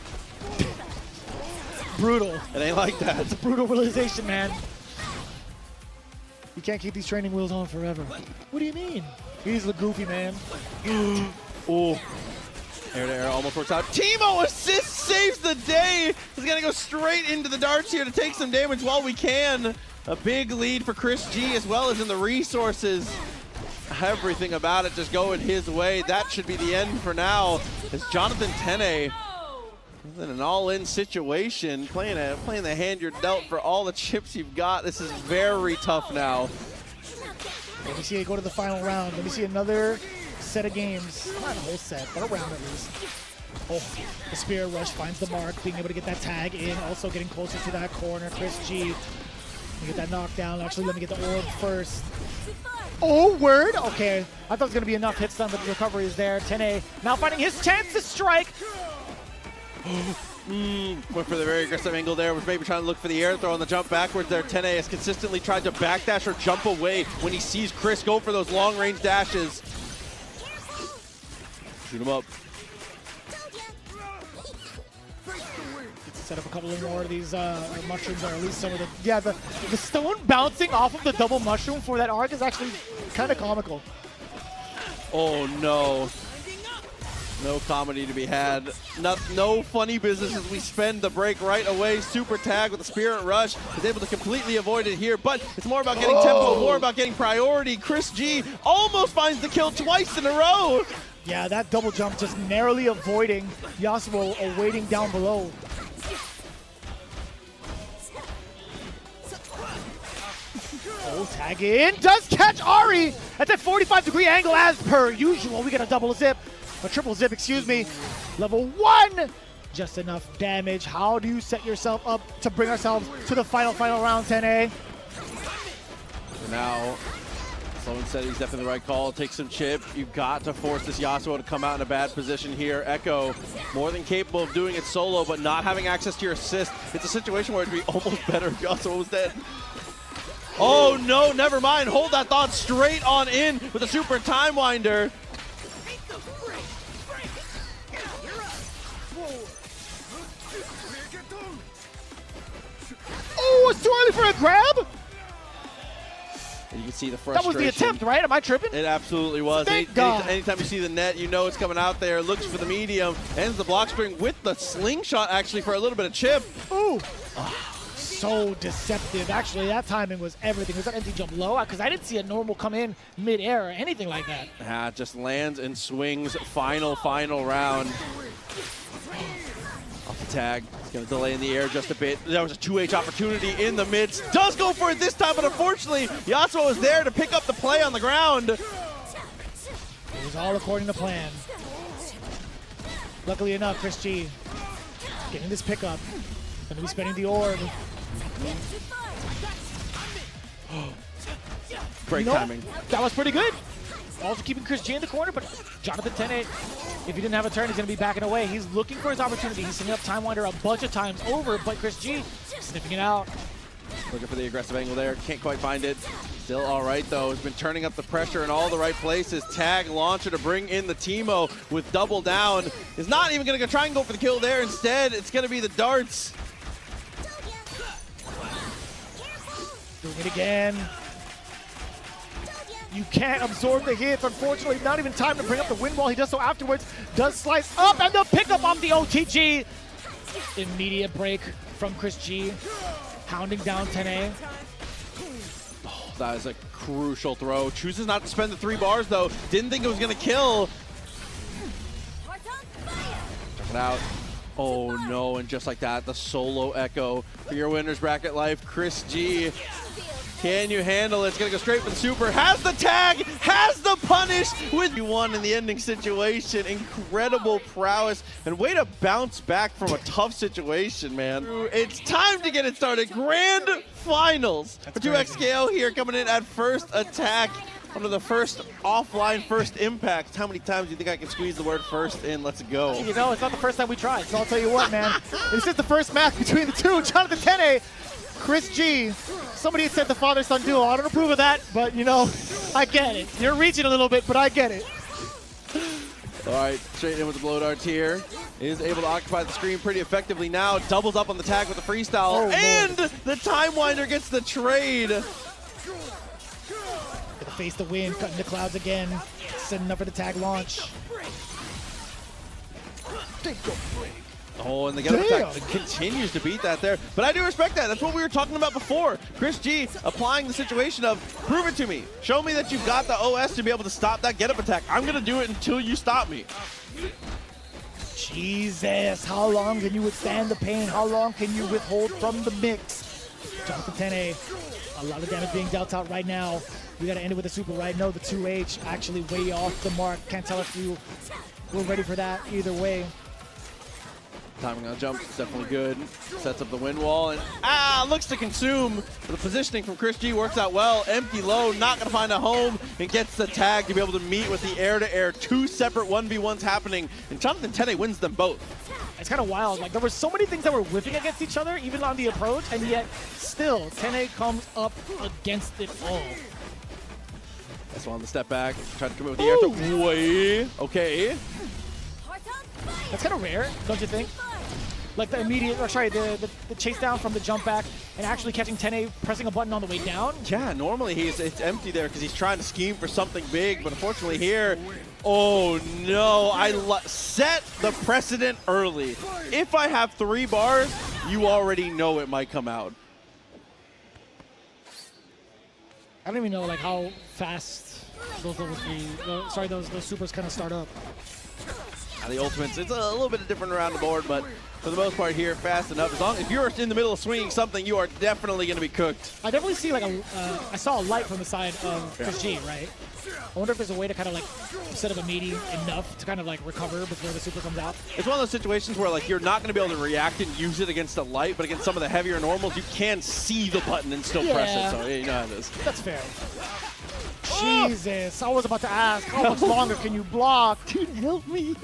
Brutal. It ain't like that. It's a brutal realization, man. You can't keep these training wheels on forever. What do you mean? He's the goofy man. Oh. Air to air almost works out. Teemo assist saves the day. He's gonna go straight into the darts here to take some damage while we can. A big lead for ChrisG as well as in the resources. Everything about it just going his way. That should be the end for now. As Jonathan Tene is in an all-in situation, playing the hand you're dealt for all the chips you've got. This is very tough now. Let me see it go to the final round. Let me see another set of games. Not a whole set, but a round at least. Oh, the Spirit Rush finds the mark, being able to get that tag in, also getting closer to that corner. ChrisG, let me get that knockdown. Actually, let me get the orb first. Oh, word! Okay, I thought it was going to be enough hits done, but the recovery is there. Tene now finding his chance to strike. Went for the very aggressive angle there, was maybe trying to look for the air throw on the jump backwards there. Tene has consistently tried to backdash or jump away when he sees Chris go for those long-range dashes. Shoot him up. Set up a couple of more of these mushrooms, or at least some of the... Yeah, the stone bouncing off of the double mushroom for that arc is actually kind of comical. Oh, no. No comedy to be had. No funny business as we spend the break right away. Super tag with the Spirit Rush. Is able to completely avoid it here, but it's more about getting tempo, more about getting priority. ChrisG almost finds the kill twice in a row. Yeah, that double jump just narrowly avoiding Yasuo awaiting down below. Oh, tag in. Does catch Ahri at that 45-degree angle as per usual. We get a double zip. A triple zip, excuse me. Level 1. Just enough damage. How do you set yourself up to bring ourselves to the final round, Tene? For now, someone said he's definitely the right call. Take some chip. You've got to force this Yasuo to come out in a bad position here. Echo, more than capable of doing it solo, but not having access to your assist. It's a situation where it'd be almost better if Yasuo was dead. Oh no, never mind. Hold that thought straight on in with a super time winder. Oh, it's too early for a grab? And you can see the frustration. That was the attempt, right? Am I tripping? It absolutely was. Thank God. Anytime you see the net, you know it's coming out there. Looks for the medium. Ends the block string with the slingshot, actually, for a little bit of chip. Ooh. So deceptive. Actually, that timing was everything. Was that empty jump low? Because I didn't see a normal come in mid-air or anything like that. Yeah, just lands and swings. Final round. Off the tag. It's going to delay in the air just a bit. There was a 2H opportunity in the midst. Does go for it this time, but unfortunately, Yasuo is there to pick up the play on the ground. It was all according to plan. Luckily enough, ChrisG getting this pickup. Going to be spending the orb. Great timing. That was pretty good. Also keeping ChrisG in the corner, but Jonathan Tene, if he didn't have a turn, he's going to be backing away. He's looking for his opportunity. He's setting up Time Winder a bunch of times over, but ChrisG sniffing it out. Looking for the aggressive angle there. Can't quite find it. Still all right, though. Has been turning up the pressure in all the right places. Tag launcher to bring in the Teemo with double down. Is not even going to try and go for the kill there. Instead, it's going to be the darts. Doing it again. You can't absorb the hits. Unfortunately, not even time to bring up the wind wall. He does so afterwards. Does slice up and the pickup off the OTG. Immediate break from ChrisG. Hounding down Tene. Oh, that is a crucial throw. Chooses not to spend the 3 bars, though. Didn't think it was going to kill. Check it out. Oh, no. And just like that, the solo Echo for your winner's bracket life. ChrisG. Can you handle it? It's going to go straight for the super. Has the tag, has the punish with you won in the ending situation. Incredible prowess and way to bounce back from a tough situation, man. It's time to get it started. Grand finals for 2XKO here coming in at first attack. Under the first offline first impact. How many times do you think I can squeeze the word first in? Let's go. You know, it's not the first time we tried, so I'll tell you what, man. This is the first match between the two. Jonathan Tene, ChrisG. Somebody said the father-son duo. I don't approve of that, but, you know, I get it. You're reaching a little bit, but I get it. All right, straight in with the blow darts here. Is able to occupy the screen pretty effectively now. Doubles up on the tag with the freestyle. Oh, and the Time Winder gets the trade. Gonna face the wind, cutting the clouds again. Setting up for the tag launch. Oh, and the get-up attack continues to beat that there. But I do respect that. That's what we were talking about before. ChrisG applying the situation of, prove it to me. Show me that you've got the OS to be able to stop that get-up attack. I'm going to do it until you stop me. Jesus, how long can you withstand the pain? How long can you withhold from the mix? Jonathan Tene, a lot of damage being dealt out right now. We got to end it with a super right. No, the 2H actually way off the mark. Can't tell if we're ready for that either way. Timing on jump is definitely good. Sets up the wind wall and looks to consume. The positioning from ChrisG works out well. Empty low, not gonna find a home, and gets the tag to be able to meet with the air-to-air. Two separate 1v1s happening, and Jonathan Tene wins them both. It's kind of wild. Like, there were so many things that were whiffing against each other, even on the approach, and yet still Tene comes up against it all. That's one on the step back. Trying to come in with the air to way. Okay. That's kind of rare, don't you think? Like the immediate, or sorry, the chase down from the jump back and actually catching Tene pressing a button on the way down. Yeah, normally it's empty there because he's trying to scheme for something big, but unfortunately here, oh no, set the precedent early. If I have 3 bars, you already know it might come out. I don't even know like how fast those levels those supers kind of start up. The ultimates, it's a little bit different around the board, but for the most part here, fast enough. As long as you're in the middle of swinging something, you are definitely going to be cooked. I definitely see like I saw a light from the side of ChrisG, right? I wonder if there's a way to kind of like set up a meaty enough to kind of like recover before the super comes out. It's one of those situations where like you're not going to be able to react and use it against the light, but against some of the heavier normals, you can see the button and still press it. So you know how it is. That's fair. Jesus, I was about to ask, how much longer can you block? Dude, help me.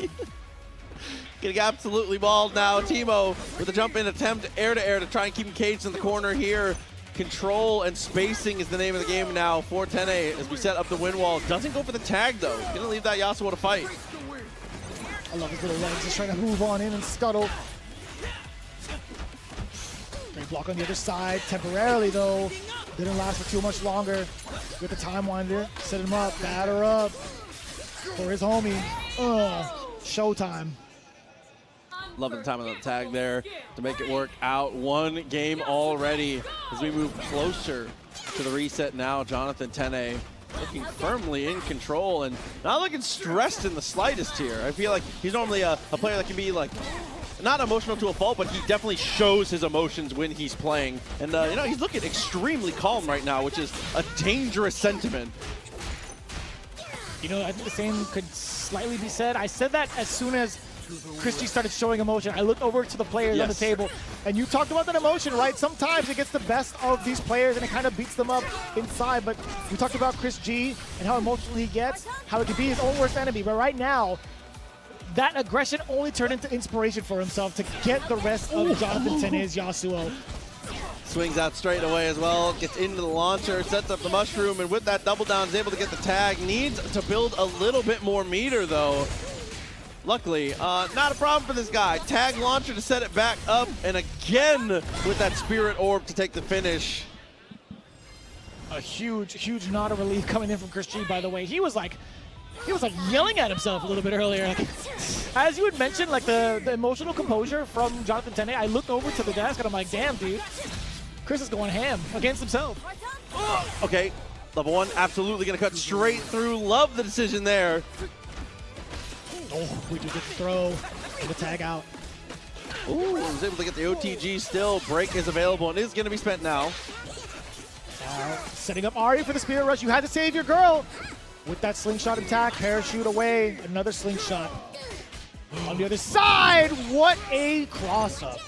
Getting absolutely balled now. Teemo with a jump in attempt, air-to-air to try and keep him caged in the corner here. Control and spacing is the name of the game now for Tene as we set up the wind wall. Doesn't go for the tag though. Gonna leave that Yasuo to fight. I love his little legs. Just trying to move on in and scuttle. Great block on the other side. Temporarily though. Didn't last for too much longer. With the time winder. Set him up. Batter up. For his homie. Showtime. Loving the time of the tag there to make it work out. 1 game already as we move closer to the reset now. Jonathan Tene looking firmly in control and not looking stressed in the slightest here. I feel like he's normally a player that can be like, not emotional to a fault, but he definitely shows his emotions when he's playing. And you know, he's looking extremely calm right now, which is a dangerous sentiment. You know, I think the same could slightly be said. I said that as soon as ChrisG started showing emotion. I looked over to the players on the table, and you talked about that emotion, right? Sometimes it gets the best of these players, and it kind of beats them up inside, but you talked about ChrisG and how emotional he gets, how it can be his own worst enemy, but right now, that aggression only turned into inspiration for himself to get the rest of Jonathan Tene's Yasuo. Swings out straight away as well, gets into the launcher, sets up the mushroom, and with that double down is able to get the tag. Needs to build a little bit more meter though. Luckily, not a problem for this guy. Tag launcher to set it back up, and again with that spirit orb to take the finish. A huge nod of relief coming in from ChrisG, by the way. He was like yelling at himself a little bit earlier. Like, as you had mentioned, like the emotional composure from Jonathan Tene, I looked over to the desk and I'm like, damn, dude, Chris is going ham against himself. Okay, level 1 absolutely gonna cut straight through. Love the decision there. Oh, we do get the throw and the tag out. Ooh, was able to get the OTG still. Break is available and is gonna be spent now. Setting up Ahri for the Spirit Rush. You had to save your girl. With that slingshot attack, parachute away, another slingshot. On the other side, what a cross-up.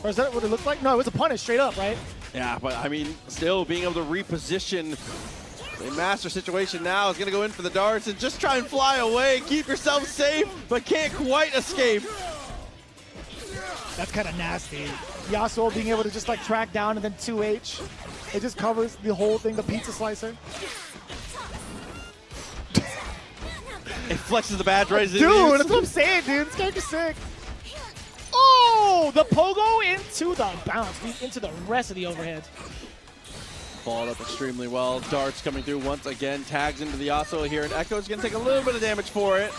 Or is that what it looked like? No, it was a punish straight up, right? Yeah, but I mean, still being able to reposition a master situation now is going to go in for the darts and just try and fly away. Keep yourself safe, but can't quite escape. That's kind of nasty. Yasuo being able to just like track down and then 2H. It just covers the whole thing, the pizza slicer. It flexes the badge right as it Dude, is. that's what I'm saying, dude. This character's sick. Oh, the pogo into the bounce, into the rest of the overhead. Followed up extremely well. Darts coming through once again. Tags into the Yasuo here, and Echo's going to take a little bit of damage for it.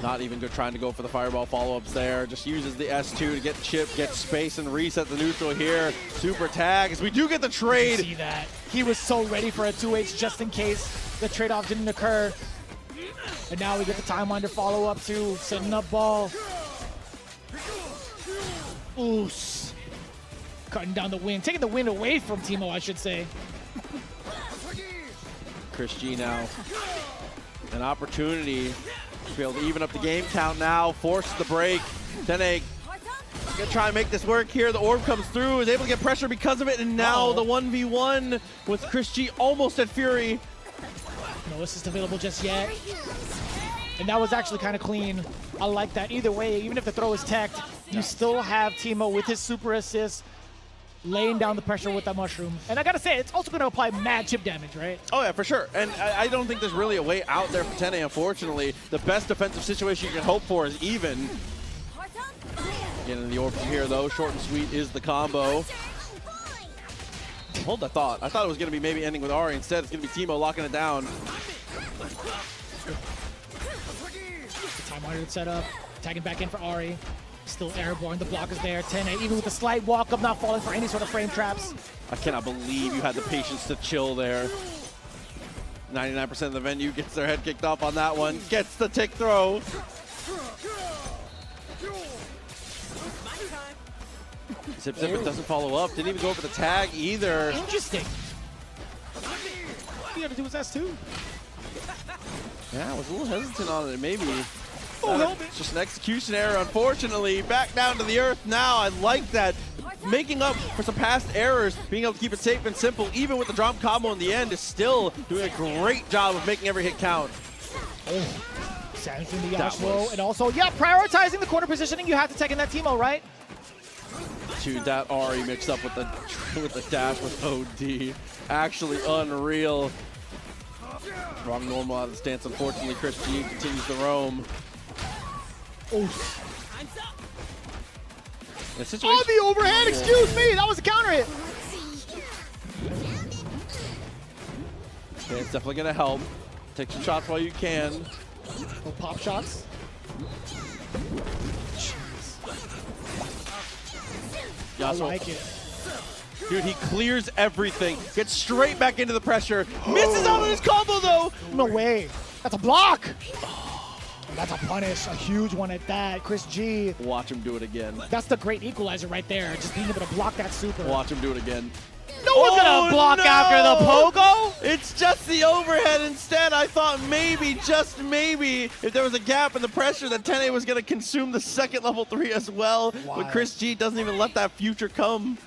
Not even good trying to go for the fireball follow-ups there. Just uses the S2 to get chip, get space, and reset the neutral here. Super tag as we do get the trade. See that. He was so ready for a 2H just in case the trade-off didn't occur. And now we get the time winder follow-up too, setting up ball. Oos. Cutting down the wind, taking the wind away from Teemo, I should say. ChrisG now. An opportunity to be able to even up the game count now. Forces the break. Tene gonna try and make this work here. The orb comes through, is able to get pressure because of it, and now the 1v1 with ChrisG almost at Fury. No assist available just yet. And that was actually kind of clean. I like that. Either way, even if the throw is teched, you still have Teemo with his super assist laying down the pressure with that mushroom. And I gotta say, it's also gonna apply mad chip damage, right? Oh yeah, for sure. And I don't think there's really a way out there for Tene, unfortunately. The best defensive situation you can hope for is even. Getting the orb from here though, short and sweet is the combo. Hold that thought. I thought it was gonna be maybe ending with Ahri. Instead, it's gonna be Teemo locking it down. Time winder set up, tagging back in for Ahri. Still airborne, the block is there. Tene, even with a slight walk up, not falling for any sort of frame traps. I cannot believe you had the patience to chill there. 99% of the venue gets their head kicked off on that one. Gets the tick throw. Zip Zip doesn't follow up. Didn't even go for the tag either. Interesting. He had to do his S2. Yeah, I was a little hesitant on it, maybe. Oh, It's just an execution error, unfortunately. Back down to the earth now. I like that. Making up for some past errors, being able to keep it safe and simple, even with the drop combo in the end, is still doing a great job of making every hit count. Oh, Samson the Yasuo, and also, yeah, prioritizing the corner positioning. You have to take in that Teemo, right? Dude, that Ahri mixed up with the dash with OD. Actually unreal. Wrong normal out of the stance. Unfortunately, ChrisG continues to roam. Oh, The the overhead, excuse me, that was a counter hit. Okay, it's definitely gonna help. Take some shots while you can. No pop shots. I Yasuo. like it. Dude, he clears everything. Gets straight back into the pressure. Misses out on his combo though. No way. That's a block. That's a punish, a huge one at that. ChrisG. Watch him do it again. That's the great equalizer right there. Just being able to block that super. Watch him do it again. No one's gonna block after the pogo. It's just the overhead instead. I thought maybe, just maybe, if there was a gap in the pressure, that Tene was gonna consume the second level 3 as well. Wow. But ChrisG doesn't even let that future come.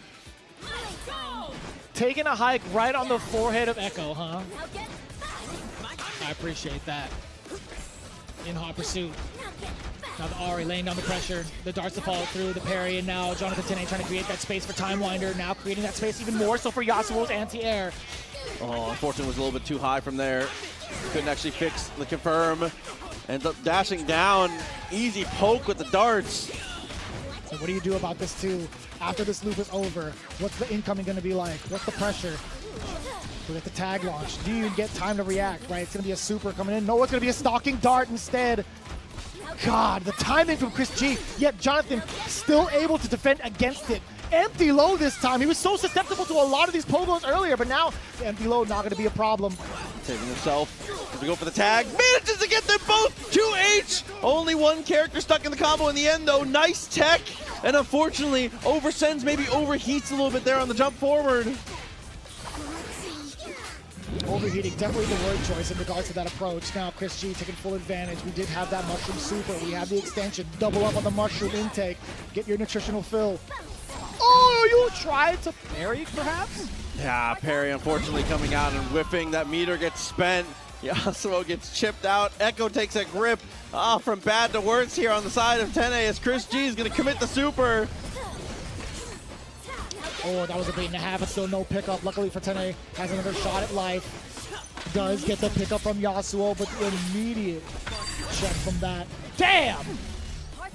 Taking a hike right on the forehead of Echo, huh? I appreciate that. In hot pursuit. Now the Ahri laying down the pressure. The darts to follow through, the parry, and now Jonathan Tene trying to create that space for Time Winder. Now creating that space even more so for Yasuo's anti-air. Oh, unfortunately, it was a little bit too high from there. Couldn't actually fix the confirm. Ends up dashing down. Easy poke with the darts. So what do you do about this too? After this loop is over, what's the incoming going to be like? What's the pressure? We get the tag launch. Do you get time to react, right? It's going to be a super coming in. No, it's going to be a stalking dart instead. God, the timing from ChrisG, yet Jonathan still able to defend against it. Empty low this time. He was so susceptible to a lot of these pogos earlier, but now the empty low not going to be a problem. Saving himself. As we go for the tag. Manages to get them both 2H. Only one character stuck in the combo in the end, though. Nice tech. And unfortunately, oversends, maybe overheats a little bit there on the jump forward. Overheating, definitely the word choice in regards to that approach. Now ChrisG taking full advantage. We did have that mushroom super. We have the extension. Double up on the mushroom intake. Get your nutritional fill. Oh, you tried to parry, perhaps? Yeah, parry unfortunately coming out and whiffing. That meter gets spent. Yasuo gets chipped out. Echo takes a grip. From bad to worse here on the side of Tene as ChrisG is going to commit the super. Oh, that was a bait and a half, but still no pickup. Luckily for Tene, has another shot at life. Does get the pickup from Yasuo, but the immediate check from that. Damn!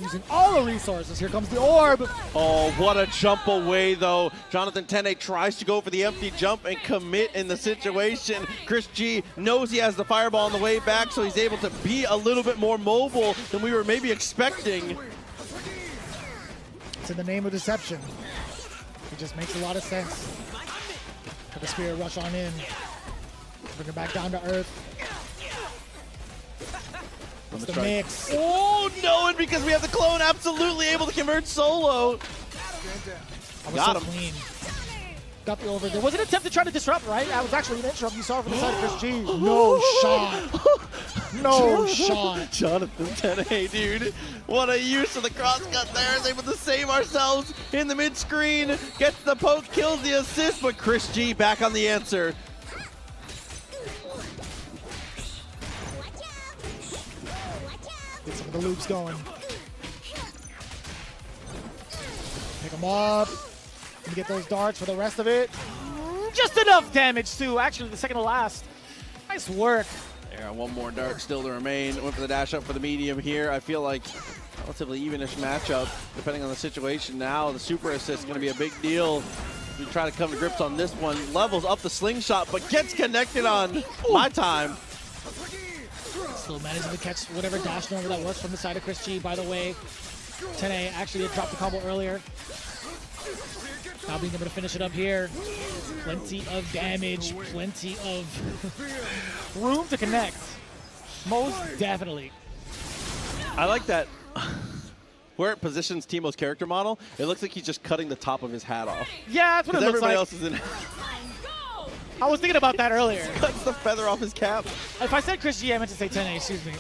using all the resources. Here comes the orb. Oh, what a jump away, though. Jonathan Tene tries to go for the empty jump and commit in the situation. ChrisG knows he has the fireball on the way back, so he's able to be a little bit more mobile than we were maybe expecting. It's in the name of deception. It just makes a lot of sense. Have the Spirit rush on in. Bring it back down to earth. What's the mix? Oh, no, and because we have the clone absolutely able to convert solo. Got him. Clean. Got the over there. Was it an attempt to try to disrupt, right? That was actually an interrupt. You saw it from the side of ChrisG. No shot. No shot. Jonathan Tene, dude. What a use of the crosscut there. Is able to save ourselves in the mid-screen. Gets the poke, kills the assist, but ChrisG back on the answer. Get some of the loops going. Pick them up. And get those darts for the rest of it. Just enough damage too. Actually, the second to last. Nice work. Yeah, one more dart still to remain. Went for the dash up for the medium here. I feel like relatively evenish matchup, depending on the situation now. The super assist is going to be a big deal. We try to come to grips on this one. Levels up the slingshot, but gets connected on my time. Still managing to catch whatever dash number that was from the side of ChrisG. By the way, Tene actually had dropped the combo earlier. Now being able to finish it up here. Plenty of damage, plenty of room to connect. Most definitely. I like that. Where it positions Teemo's character model, it looks like he's just cutting the top of his hat off. Yeah, that's what it looks everybody like. else is in. I was thinking about that earlier. Cuts the feather off his cap. If I said ChrisG, I meant to say Tene, excuse me.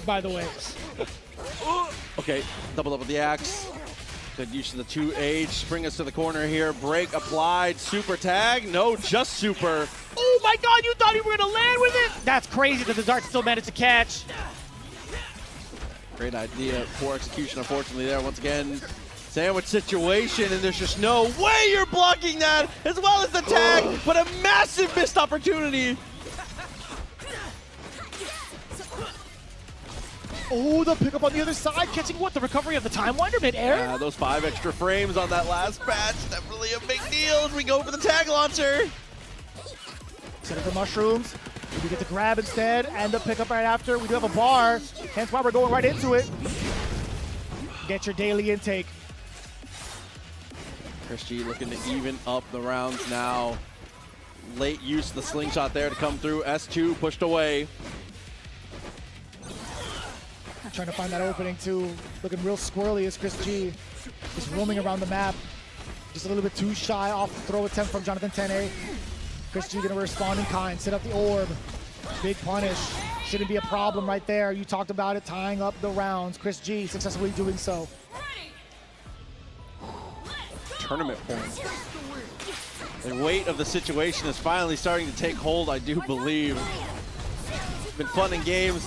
By the way. Okay, double up with the axe. Good use of the 2H. Bring us to the corner here. Break applied. Super tag. No, just super. Oh my god, you thought you were going to land with it? That's crazy that the dart still managed to catch. Great idea. Poor execution, unfortunately, there. Once again, sandwich situation, and there's just no way you're blocking that, as well as the tag, but a massive missed opportunity. Oh, the pickup on the other side, catching what? The recovery of the Time Winder mid-air? Yeah, those 5 extra frames on that last patch, definitely a big deal as we go for the tag launcher. Set up for mushrooms. We get the grab instead, and the pickup right after. We do have a bar, hence why we're going right into it. Get your daily intake. ChrisG looking to even up the rounds now. Late use of the slingshot there to come through. S2 pushed away. Trying to find that opening too. Looking real squirrely as ChrisG. Just roaming around the map. Just a little bit too shy off the throw attempt from Jonathan Tene. ChrisG gonna respond in kind. Set up the orb. Big punish. Shouldn't be a problem right there. You talked about it, tying up the rounds. ChrisG successfully doing so. Tournament points. The weight of the situation is finally starting to take hold, I do believe. It's been fun in games.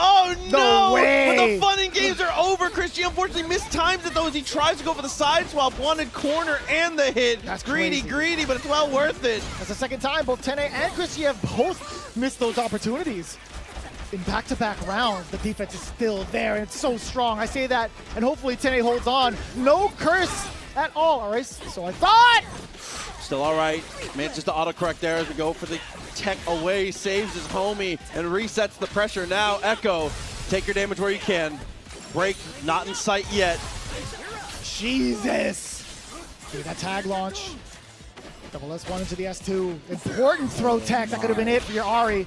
Oh no! No way! But the fun and games are over. ChrisG unfortunately mistimes it though as he tries to go for the side swap. Wanted corner and the hit. That's greedy, crazy. greedy, but it's well worth it. That's the second time both Tene and ChrisG have both missed those opportunities. In back-to-back rounds, the defense is still there, and it's so strong. I say that, and hopefully Tene holds on. No curse at all right? So I thought! Still all right. Manages to autocorrect there as we go for the tech away. Saves his homie and resets the pressure. Now, Echo, take your damage where you can. Break, not in sight yet. Jesus! Dude, that tag launch. Double S1 into the S2. Important throw tech. That could have been it for your Ahri.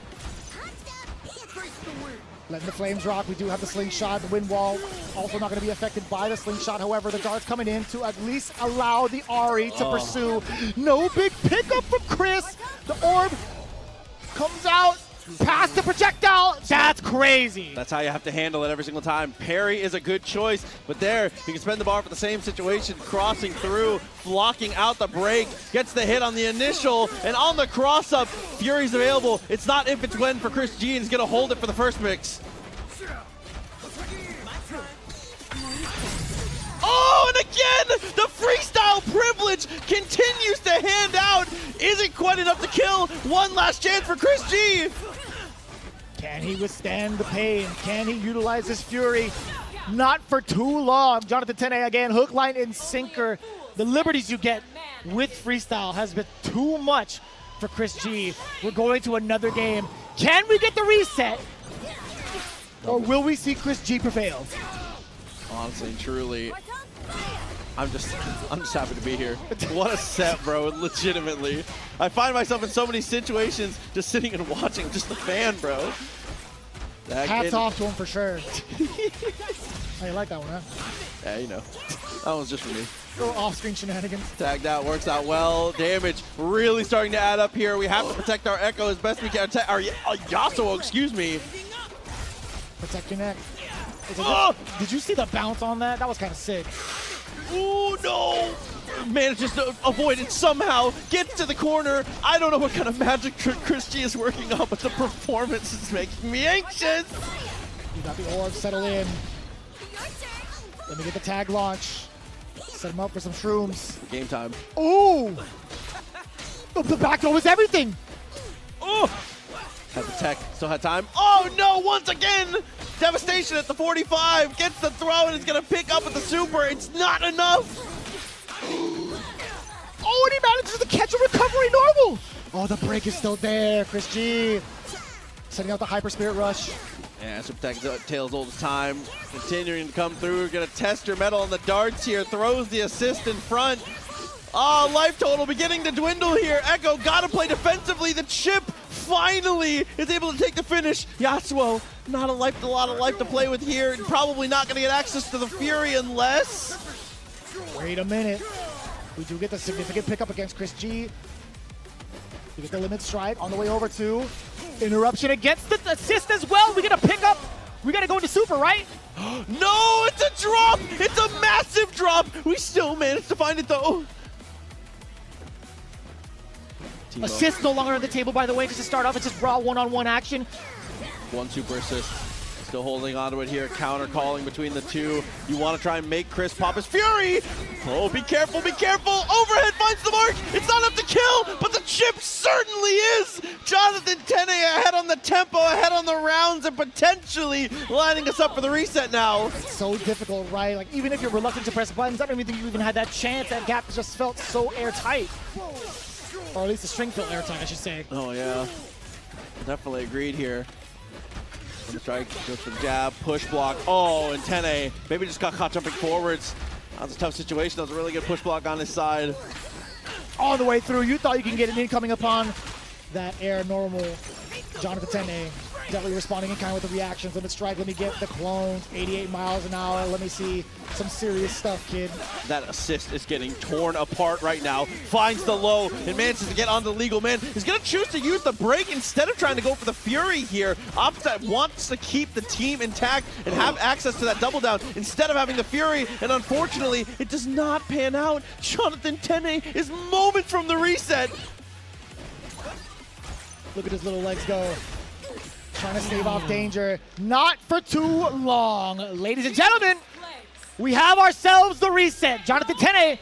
Letting the flames rock. We do have the slingshot. The wind wall also not going to be affected by the slingshot. However, the dart's coming in to at least allow the Ahri to pursue. No big pickup from Chris. The orb comes out past the projectile. That's crazy. That's how you have to handle it every single time. Parry is a good choice, but there, you can spend the bar for the same situation, crossing through, blocking out the break, gets the hit on the initial, and on the cross-up, Fury's available. It's not if, it's when for ChrisG, and he's going to hold it for the first mix. Oh, and again, the freestyle privilege continues to hand out. Isn't quite enough to kill. One last chance for ChrisG. Can he withstand the pain? Can he utilize his fury? Not for too long. Jonathan Tene again, hook, line, and sinker. The liberties you get with freestyle has been too much for ChrisG. We're going to another game. Can we get the reset? Or will we see ChrisG prevail? Honestly, truly, I'm just happy to be here. What a set, bro, legitimately. I find myself in so many situations just sitting and watching, just the fan, bro. Hats off to him for sure. Oh, you like that one, huh? Yeah, you know. That one's just for me. Little off-screen shenanigans. Tagged out, works out well. Damage really starting to add up here. We have to protect our Echo as best we can. Our Yasuo, excuse me. Protect your neck. Did you see the bounce on that? That was kind of sick. Oh no! Manages to avoid it somehow. Gets to the corner. I don't know what kind of magic trick ChrisG is working on, but the performance is making me anxious. You got the orb, settle in. Let me get the tag launch. Set him up for some shrooms. Game time. Ooh! The back throw is everything! Oh! Had the tech, still had time. Oh no, once again! Devastation at the 45, gets the throw and is gonna pick up with the super. It's not enough! Oh, and he manages to catch a recovery normal! Oh, the break is still there, ChrisG. Setting out the Hyper Spirit Rush. Yeah, Super Tech tails all the time. Continuing to come through, gonna test your metal on the darts here, throws the assist in front. Oh, life total beginning to dwindle here. Echo gotta play defensively. The chip finally is able to take the finish. Yasuo, not a lot of life to play with here. Probably not gonna get access to the Fury unless... Wait a minute. We do get the significant pickup against ChrisG. We get the limit strike on the way over to interruption against the assist as well. We get a pickup. We gotta go into super, right? No, it's a drop. It's a massive drop. We still managed to find it though. Teemo. Assist no longer on the table, by the way, just to start off. It's just raw one-on-one action. One super assist. Still holding on to it here. Counter calling between the two. You want to try and make Chris pop his Fury. Oh, be careful, be careful. Overhead finds the mark. It's not enough to kill, but the chip certainly is. Jonathan Tene ahead on the tempo, ahead on the rounds, and potentially lining us up for the reset now. It's so difficult, right? Like, even if you're reluctant to press buttons, I don't even think you even had that chance. That gap just felt so airtight. Or at least the string felt airtight, I should say. Oh, yeah. Definitely agreed here. The strike, goes for the jab, push block. Oh, and Tene maybe just got caught jumping forwards. That was a tough situation. That was a really good push block on his side. All the way through. You thought you can get an incoming upon that air normal. Jonathan Tene definitely responding in kind with the reactions. Limit strike, let me get the clones. 88 miles an hour. Let me see some serious stuff, kid. That assist is getting torn apart right now. Finds the low and manages to get on the legal man. He's going to choose to use the break instead of trying to go for the Fury here. Opposite wants to keep the team intact and have access to that double down instead of having the Fury. And unfortunately, it does not pan out. Jonathan Tene is moments from the reset. Look at his little legs go. Trying to stave off danger. Not for too long. Ladies and gentlemen, we have ourselves the reset. Jonathan Tene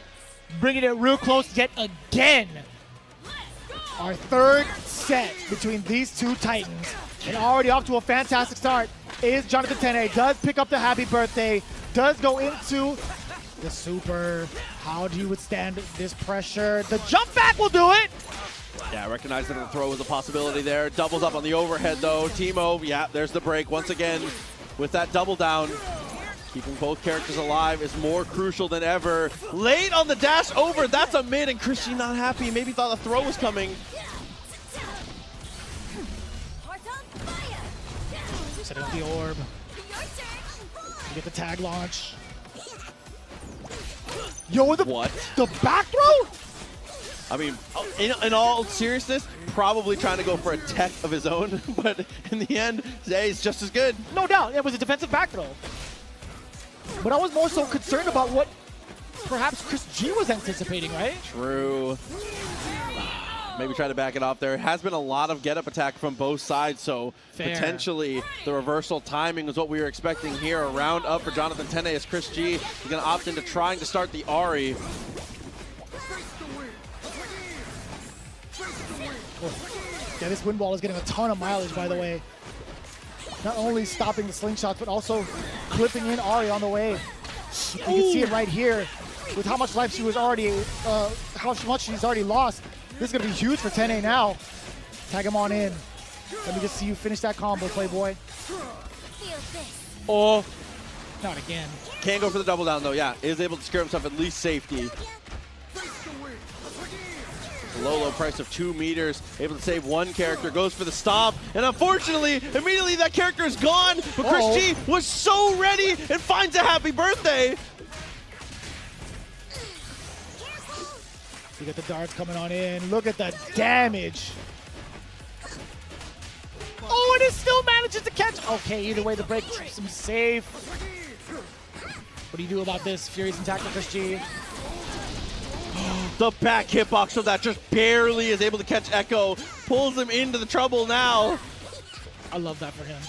bringing it real close yet again. Our third set between these two titans. And already off to a fantastic start is Jonathan Tene. Does pick up the happy birthday. Does go into the super. How do you withstand this pressure? The jump back will do it. Yeah, recognize that the throw was a possibility there. Doubles up on the overhead though. Teemo, yeah, there's the break once again with that double down. Keeping both characters alive is more crucial than ever. Late on the dash over, that's a mid, and ChrisG not happy. Maybe thought the throw was coming. Setting up the orb. You get the tag launch. Yo, the back throw? I mean, in all seriousness, probably trying to go for a tech of his own, but in the end, Zay's just as good. No doubt, it was a defensive back throw. But I was more so concerned about what perhaps ChrisG was anticipating, right? True. Maybe try to back it off there. It has been a lot of get-up attack from both sides, so fair. Potentially the reversal timing is what we were expecting here. A round up for Jonathan Tene as ChrisG is going to opt into trying to start the Ahri. Yeah, this wind wall is getting a ton of mileage, by the way. not only stopping the slingshots, but also clipping in Ahri on the way. You can see it right here with how much life she was already, how much she's already lost. This is gonna be huge for Tene now. Tag him on in. Let me just see you finish that combo, Playboy. Oh, not again. Can't go for the double down though. Yeah, is able to secure himself at least safety. Low price of 2 meters, able to save one character, goes for the stomp, and unfortunately, immediately that character is gone, but ChrisG was so ready and finds a happy birthday. You get the darts coming on in. Look at the damage. Oh, and it still manages to catch. Okay, either way, the break keeps him safe. What do you do about this? Furious attack for ChrisG. The back hitbox of that just barely is able to catch Echo. Pulls him into the trouble now. I love that for him.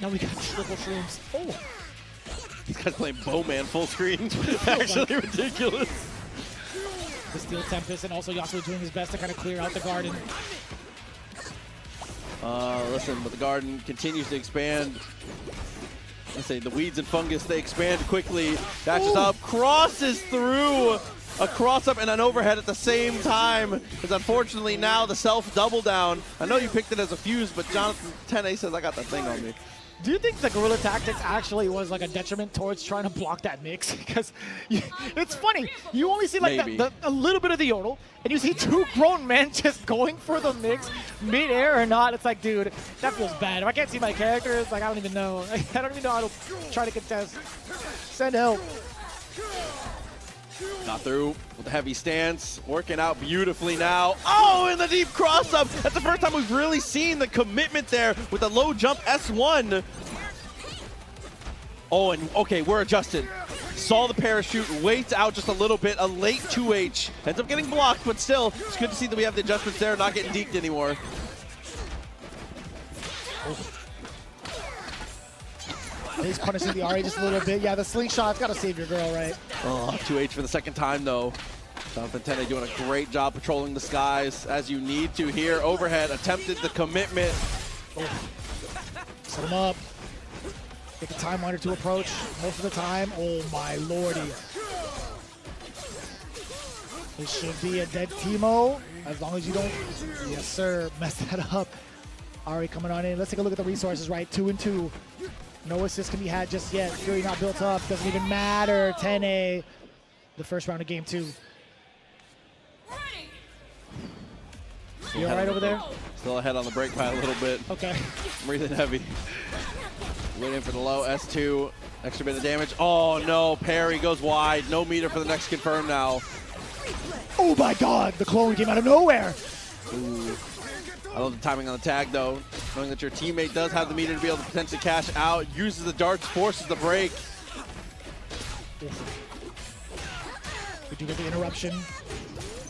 Now we got triple shrooms. Oh. These guys playing Bowman full screen. Actually ridiculous. The Steel Tempest and also Yasuo doing his best to kind of clear out the garden. Listen, but the garden continues to expand. Let's say the weeds and fungus, they expand quickly. Dashes up, crosses through. A cross up and an overhead at the same time. Because unfortunately now the self double down. I know you picked it as a fuse, but Jonathan Tene says I got that thing on me. Do you think the guerrilla tactics actually was like a detriment towards trying to block that mix? Because it's funny, you only see like a little bit of the yodel, and you see two grown men just going for the mix, mid-air or not. It's like, dude, that feels bad. If I can't see my characters, like I don't even know. I don't even know how to try to contest. Send help. Got through with a heavy stance, working out beautifully now. Oh, and the deep cross up. That's the first time we've really seen the commitment there with a low jump S1. Oh, and okay, we're adjusted. Saw the parachute, waits out just a little bit, a late 2H. Ends up getting blocked, but still, it's good to see that we have the adjustments there, not getting deked anymore. He's punishing the Ahri just a little bit. Yeah, the slingshot's got to save your girl, right? Oh, 2H for the second time, though. Jonathan Tene doing a great job patrolling the skies, as you need to here. Overhead, attempted the commitment. Oh. Set him up. Get the time miner to approach most of the time. Oh, my lordy. This should be a dead Teemo, as long as you don't, yes, sir, mess that up. Ahri coming on in. Let's take a look at the resources, right? 2 and 2. No assist can be had just yet. Fury not built up. Doesn't even matter. Tene, the first round of game 2. You all right over there? Still ahead on the brake pad a little bit. Okay. Breathing heavy. Waiting for the low S2. Extra bit of damage. Oh no, parry goes wide. No meter for the next confirm now. Oh my god, the clone came out of nowhere. Ooh. I love the timing on the tag though. Knowing that your teammate does have the meter to be able to potentially cash out. Uses the darts, forces the break. We do get the interruption.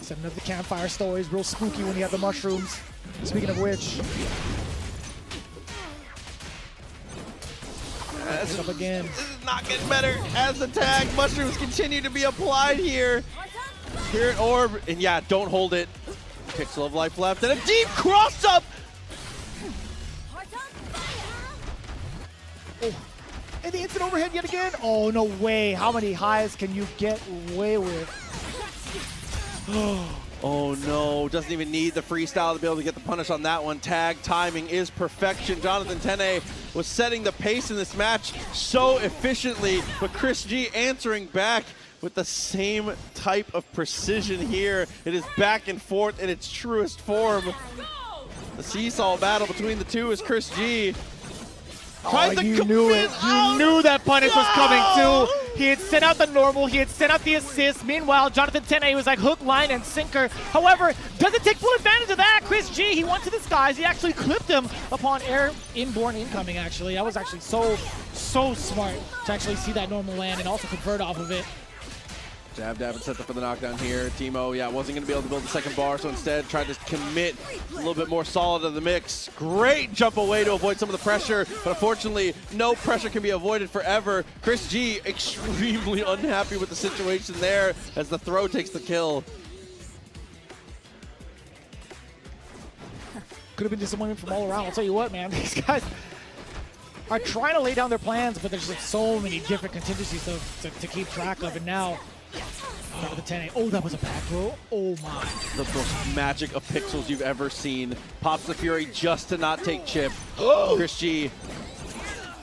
Setting up the campfire stories. Real spooky when you have the mushrooms. Speaking of which. This up again. This is not getting better as the tag mushrooms continue to be applied here. Here at Orb. And yeah, don't hold it. Pixel of life left and a deep cross up. Oh. And the instant overhead yet again. Oh, no way. How many highs can you get away with? Oh no, doesn't even need the freestyle to be able to get the punish on that one. Tag timing is perfection. Jonathan Tene was setting the pace in this match so efficiently, but ChrisG answering back with the same type of precision here. It is back and forth in its truest form. The seesaw battle between the two is ChrisG. Oh, you knew it. You knew that punish was coming too. He had sent out the normal. He had sent out the assist. Meanwhile, Jonathan Tene was like hook, line, and sinker. However, doesn't take full advantage of that. ChrisG, he went to the skies. He actually clipped him upon air inborn incoming, actually. That was actually so smart to actually see that normal land and also convert off of it. Jab, dab, and set up for the knockdown here. Teemo, yeah, wasn't going to be able to build the second bar, so instead tried to commit a little bit more solid to the mix. Great jump away to avoid some of the pressure, but unfortunately, no pressure can be avoided forever. ChrisG extremely unhappy with the situation there as the throw takes the kill. could have been disappointment from all around. I'll tell you what, man. These guys are trying to lay down their plans, but there's just so many different contingencies to keep track of. And now, start with the Tene. Oh, that was a back throw. Oh, my. The most magic of pixels you've ever seen. Pops the Fury just to not take chip. ChrisG,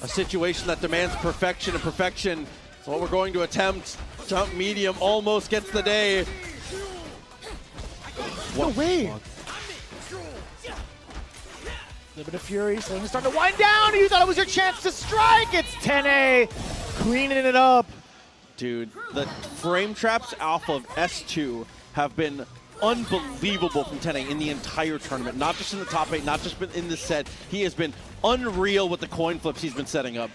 a situation that demands perfection, and perfection is what we're going to attempt. Jump medium almost gets the day. No way. A little bit of Fury, so he's starting to wind down. You thought it was your chance to strike. It's Tene cleaning it up. Dude, the frame traps off of S2 have been unbelievable from Tene in the entire tournament. Not just in the top 8, not just in this set. He has been unreal with the coin flips he's been setting up.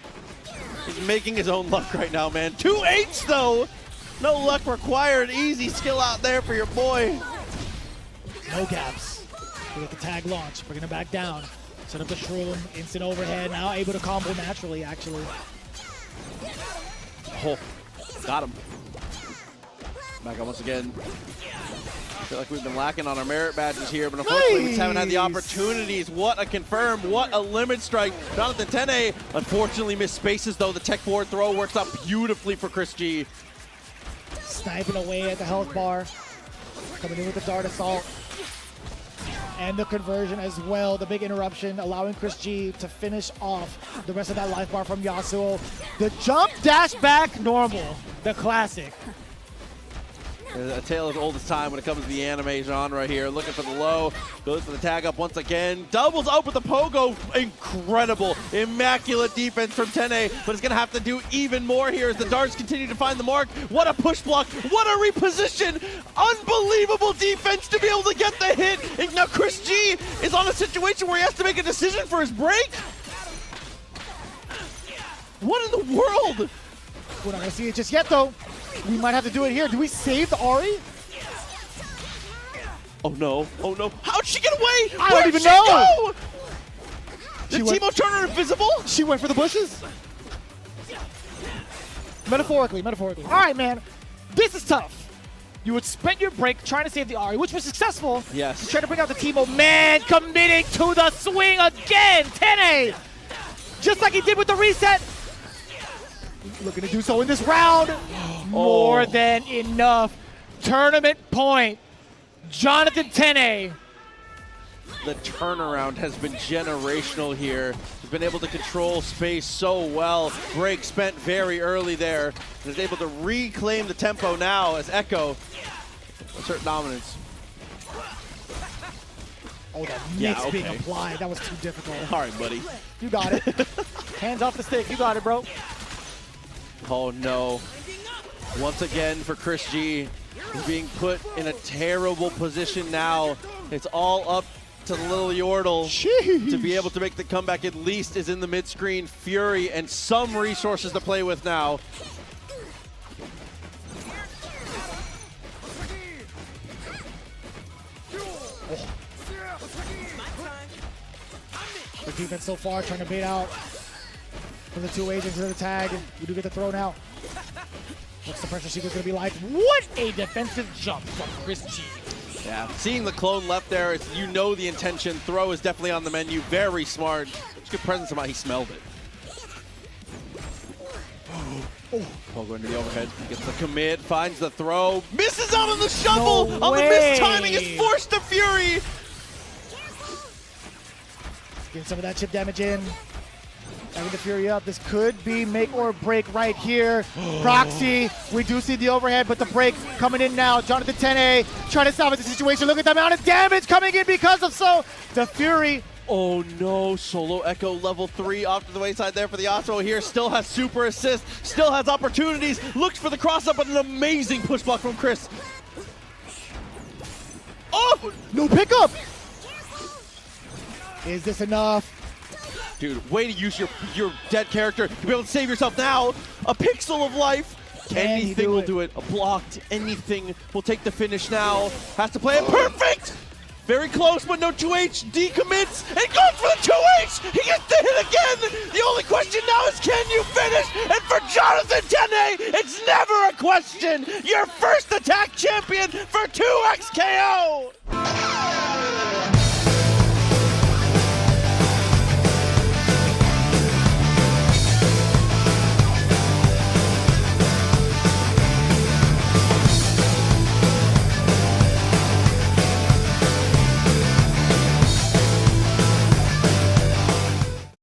He's making his own luck right now, man. 2 8s though! No luck required. Easy skill out there for your boy. No gaps. We got the tag launch, bringing it back down. Set up the shroom, instant overhead, now able to combo naturally, actually. Oh, got him. Back up once again. I feel like we've been lacking on our merit badges here, but unfortunately we just haven't had the opportunities. What a confirm, what a limit strike. Jonathan Tene unfortunately missed spaces though. The tech forward throw works out beautifully for ChrisG. Sniping away at the health bar. Coming in with the dart assault. And the conversion as well, the big interruption, allowing ChrisG to finish off the rest of that life bar from Yasuo. The jump dash back normal, the classic. A tale as old as time when it comes to the anime genre here. Looking for the low, goes for the tag up once again. Doubles up with the pogo. Incredible, immaculate defense from Tene, but it's gonna have to do even more here as the darts continue to find the mark. What a push block, what a reposition. Unbelievable defense to be able to get the hit. And now ChrisG is on a situation where he has to make a decision for his break. What in the world? We're not gonna see it just yet though. We might have to do it here. Do we save the Ahri? Oh no, oh no. How'd she get away? I don't even know. Did Teemo turn her invisible? She went for the bushes. Metaphorically. All right, man. This is tough. You would spend your break trying to save the Ahri, which was successful. Yes. Trying to bring out the Teemo. Man, committing to the swing again. Tene, just like he did with the reset. Looking to do so in this round. More than enough. Tournament point. Jonathan Tene. The turnaround has been generational here. He's been able to control space so well. Break spent very early there. And is able to reclaim the tempo now as Echo assert dominance. Oh, that mix being applied. That was too difficult. All right, buddy. You got it. Hands off the stick. You got it, bro. Oh no. Once again for ChrisG, he's being put in a terrible position now. It's all up to the little Yordle to be able to make the comeback. At least is in the mid-screen. Fury and some resources to play with now. The defense so far trying to bait out from the 2 agents into the tag. We do get the throw now. What's the pressure sequence going to be like? What a defensive jump from ChrisG. Yeah, seeing the clone left there, you know the intention. Throw is definitely on the menu. Very smart. It's good presence of how he smelled it. Pogo into the overhead. Gets the commit, finds the throw. Misses out on the shovel! No on the way. mistiming is forced to Fury! Getting some of that chip damage in. Having the Fury up. This could be make or break right here. Proxy, we do see the overhead, but the break coming in now. Jonathan Tene trying to salvage the situation. Look at the amount of damage coming in because of so. The Fury. Oh no, solo Echo level 3 off to the wayside there for the Yasuo here. Still has super assist, still has opportunities. Looks for the cross up, but an amazing push block from Chris. Oh! No pickup! Is this enough? Dude, way to use your dead character to be able to save yourself now. A pixel of life. Anything will do it. A blocked, anything will take the finish now. Has to play it perfect. Very close, but no 2H. Decommits and goes for the 2H. He gets the hit again. The only question now is, can you finish? And for Jonathan Tene, it's never a question. Your first attack champion for 2x KO.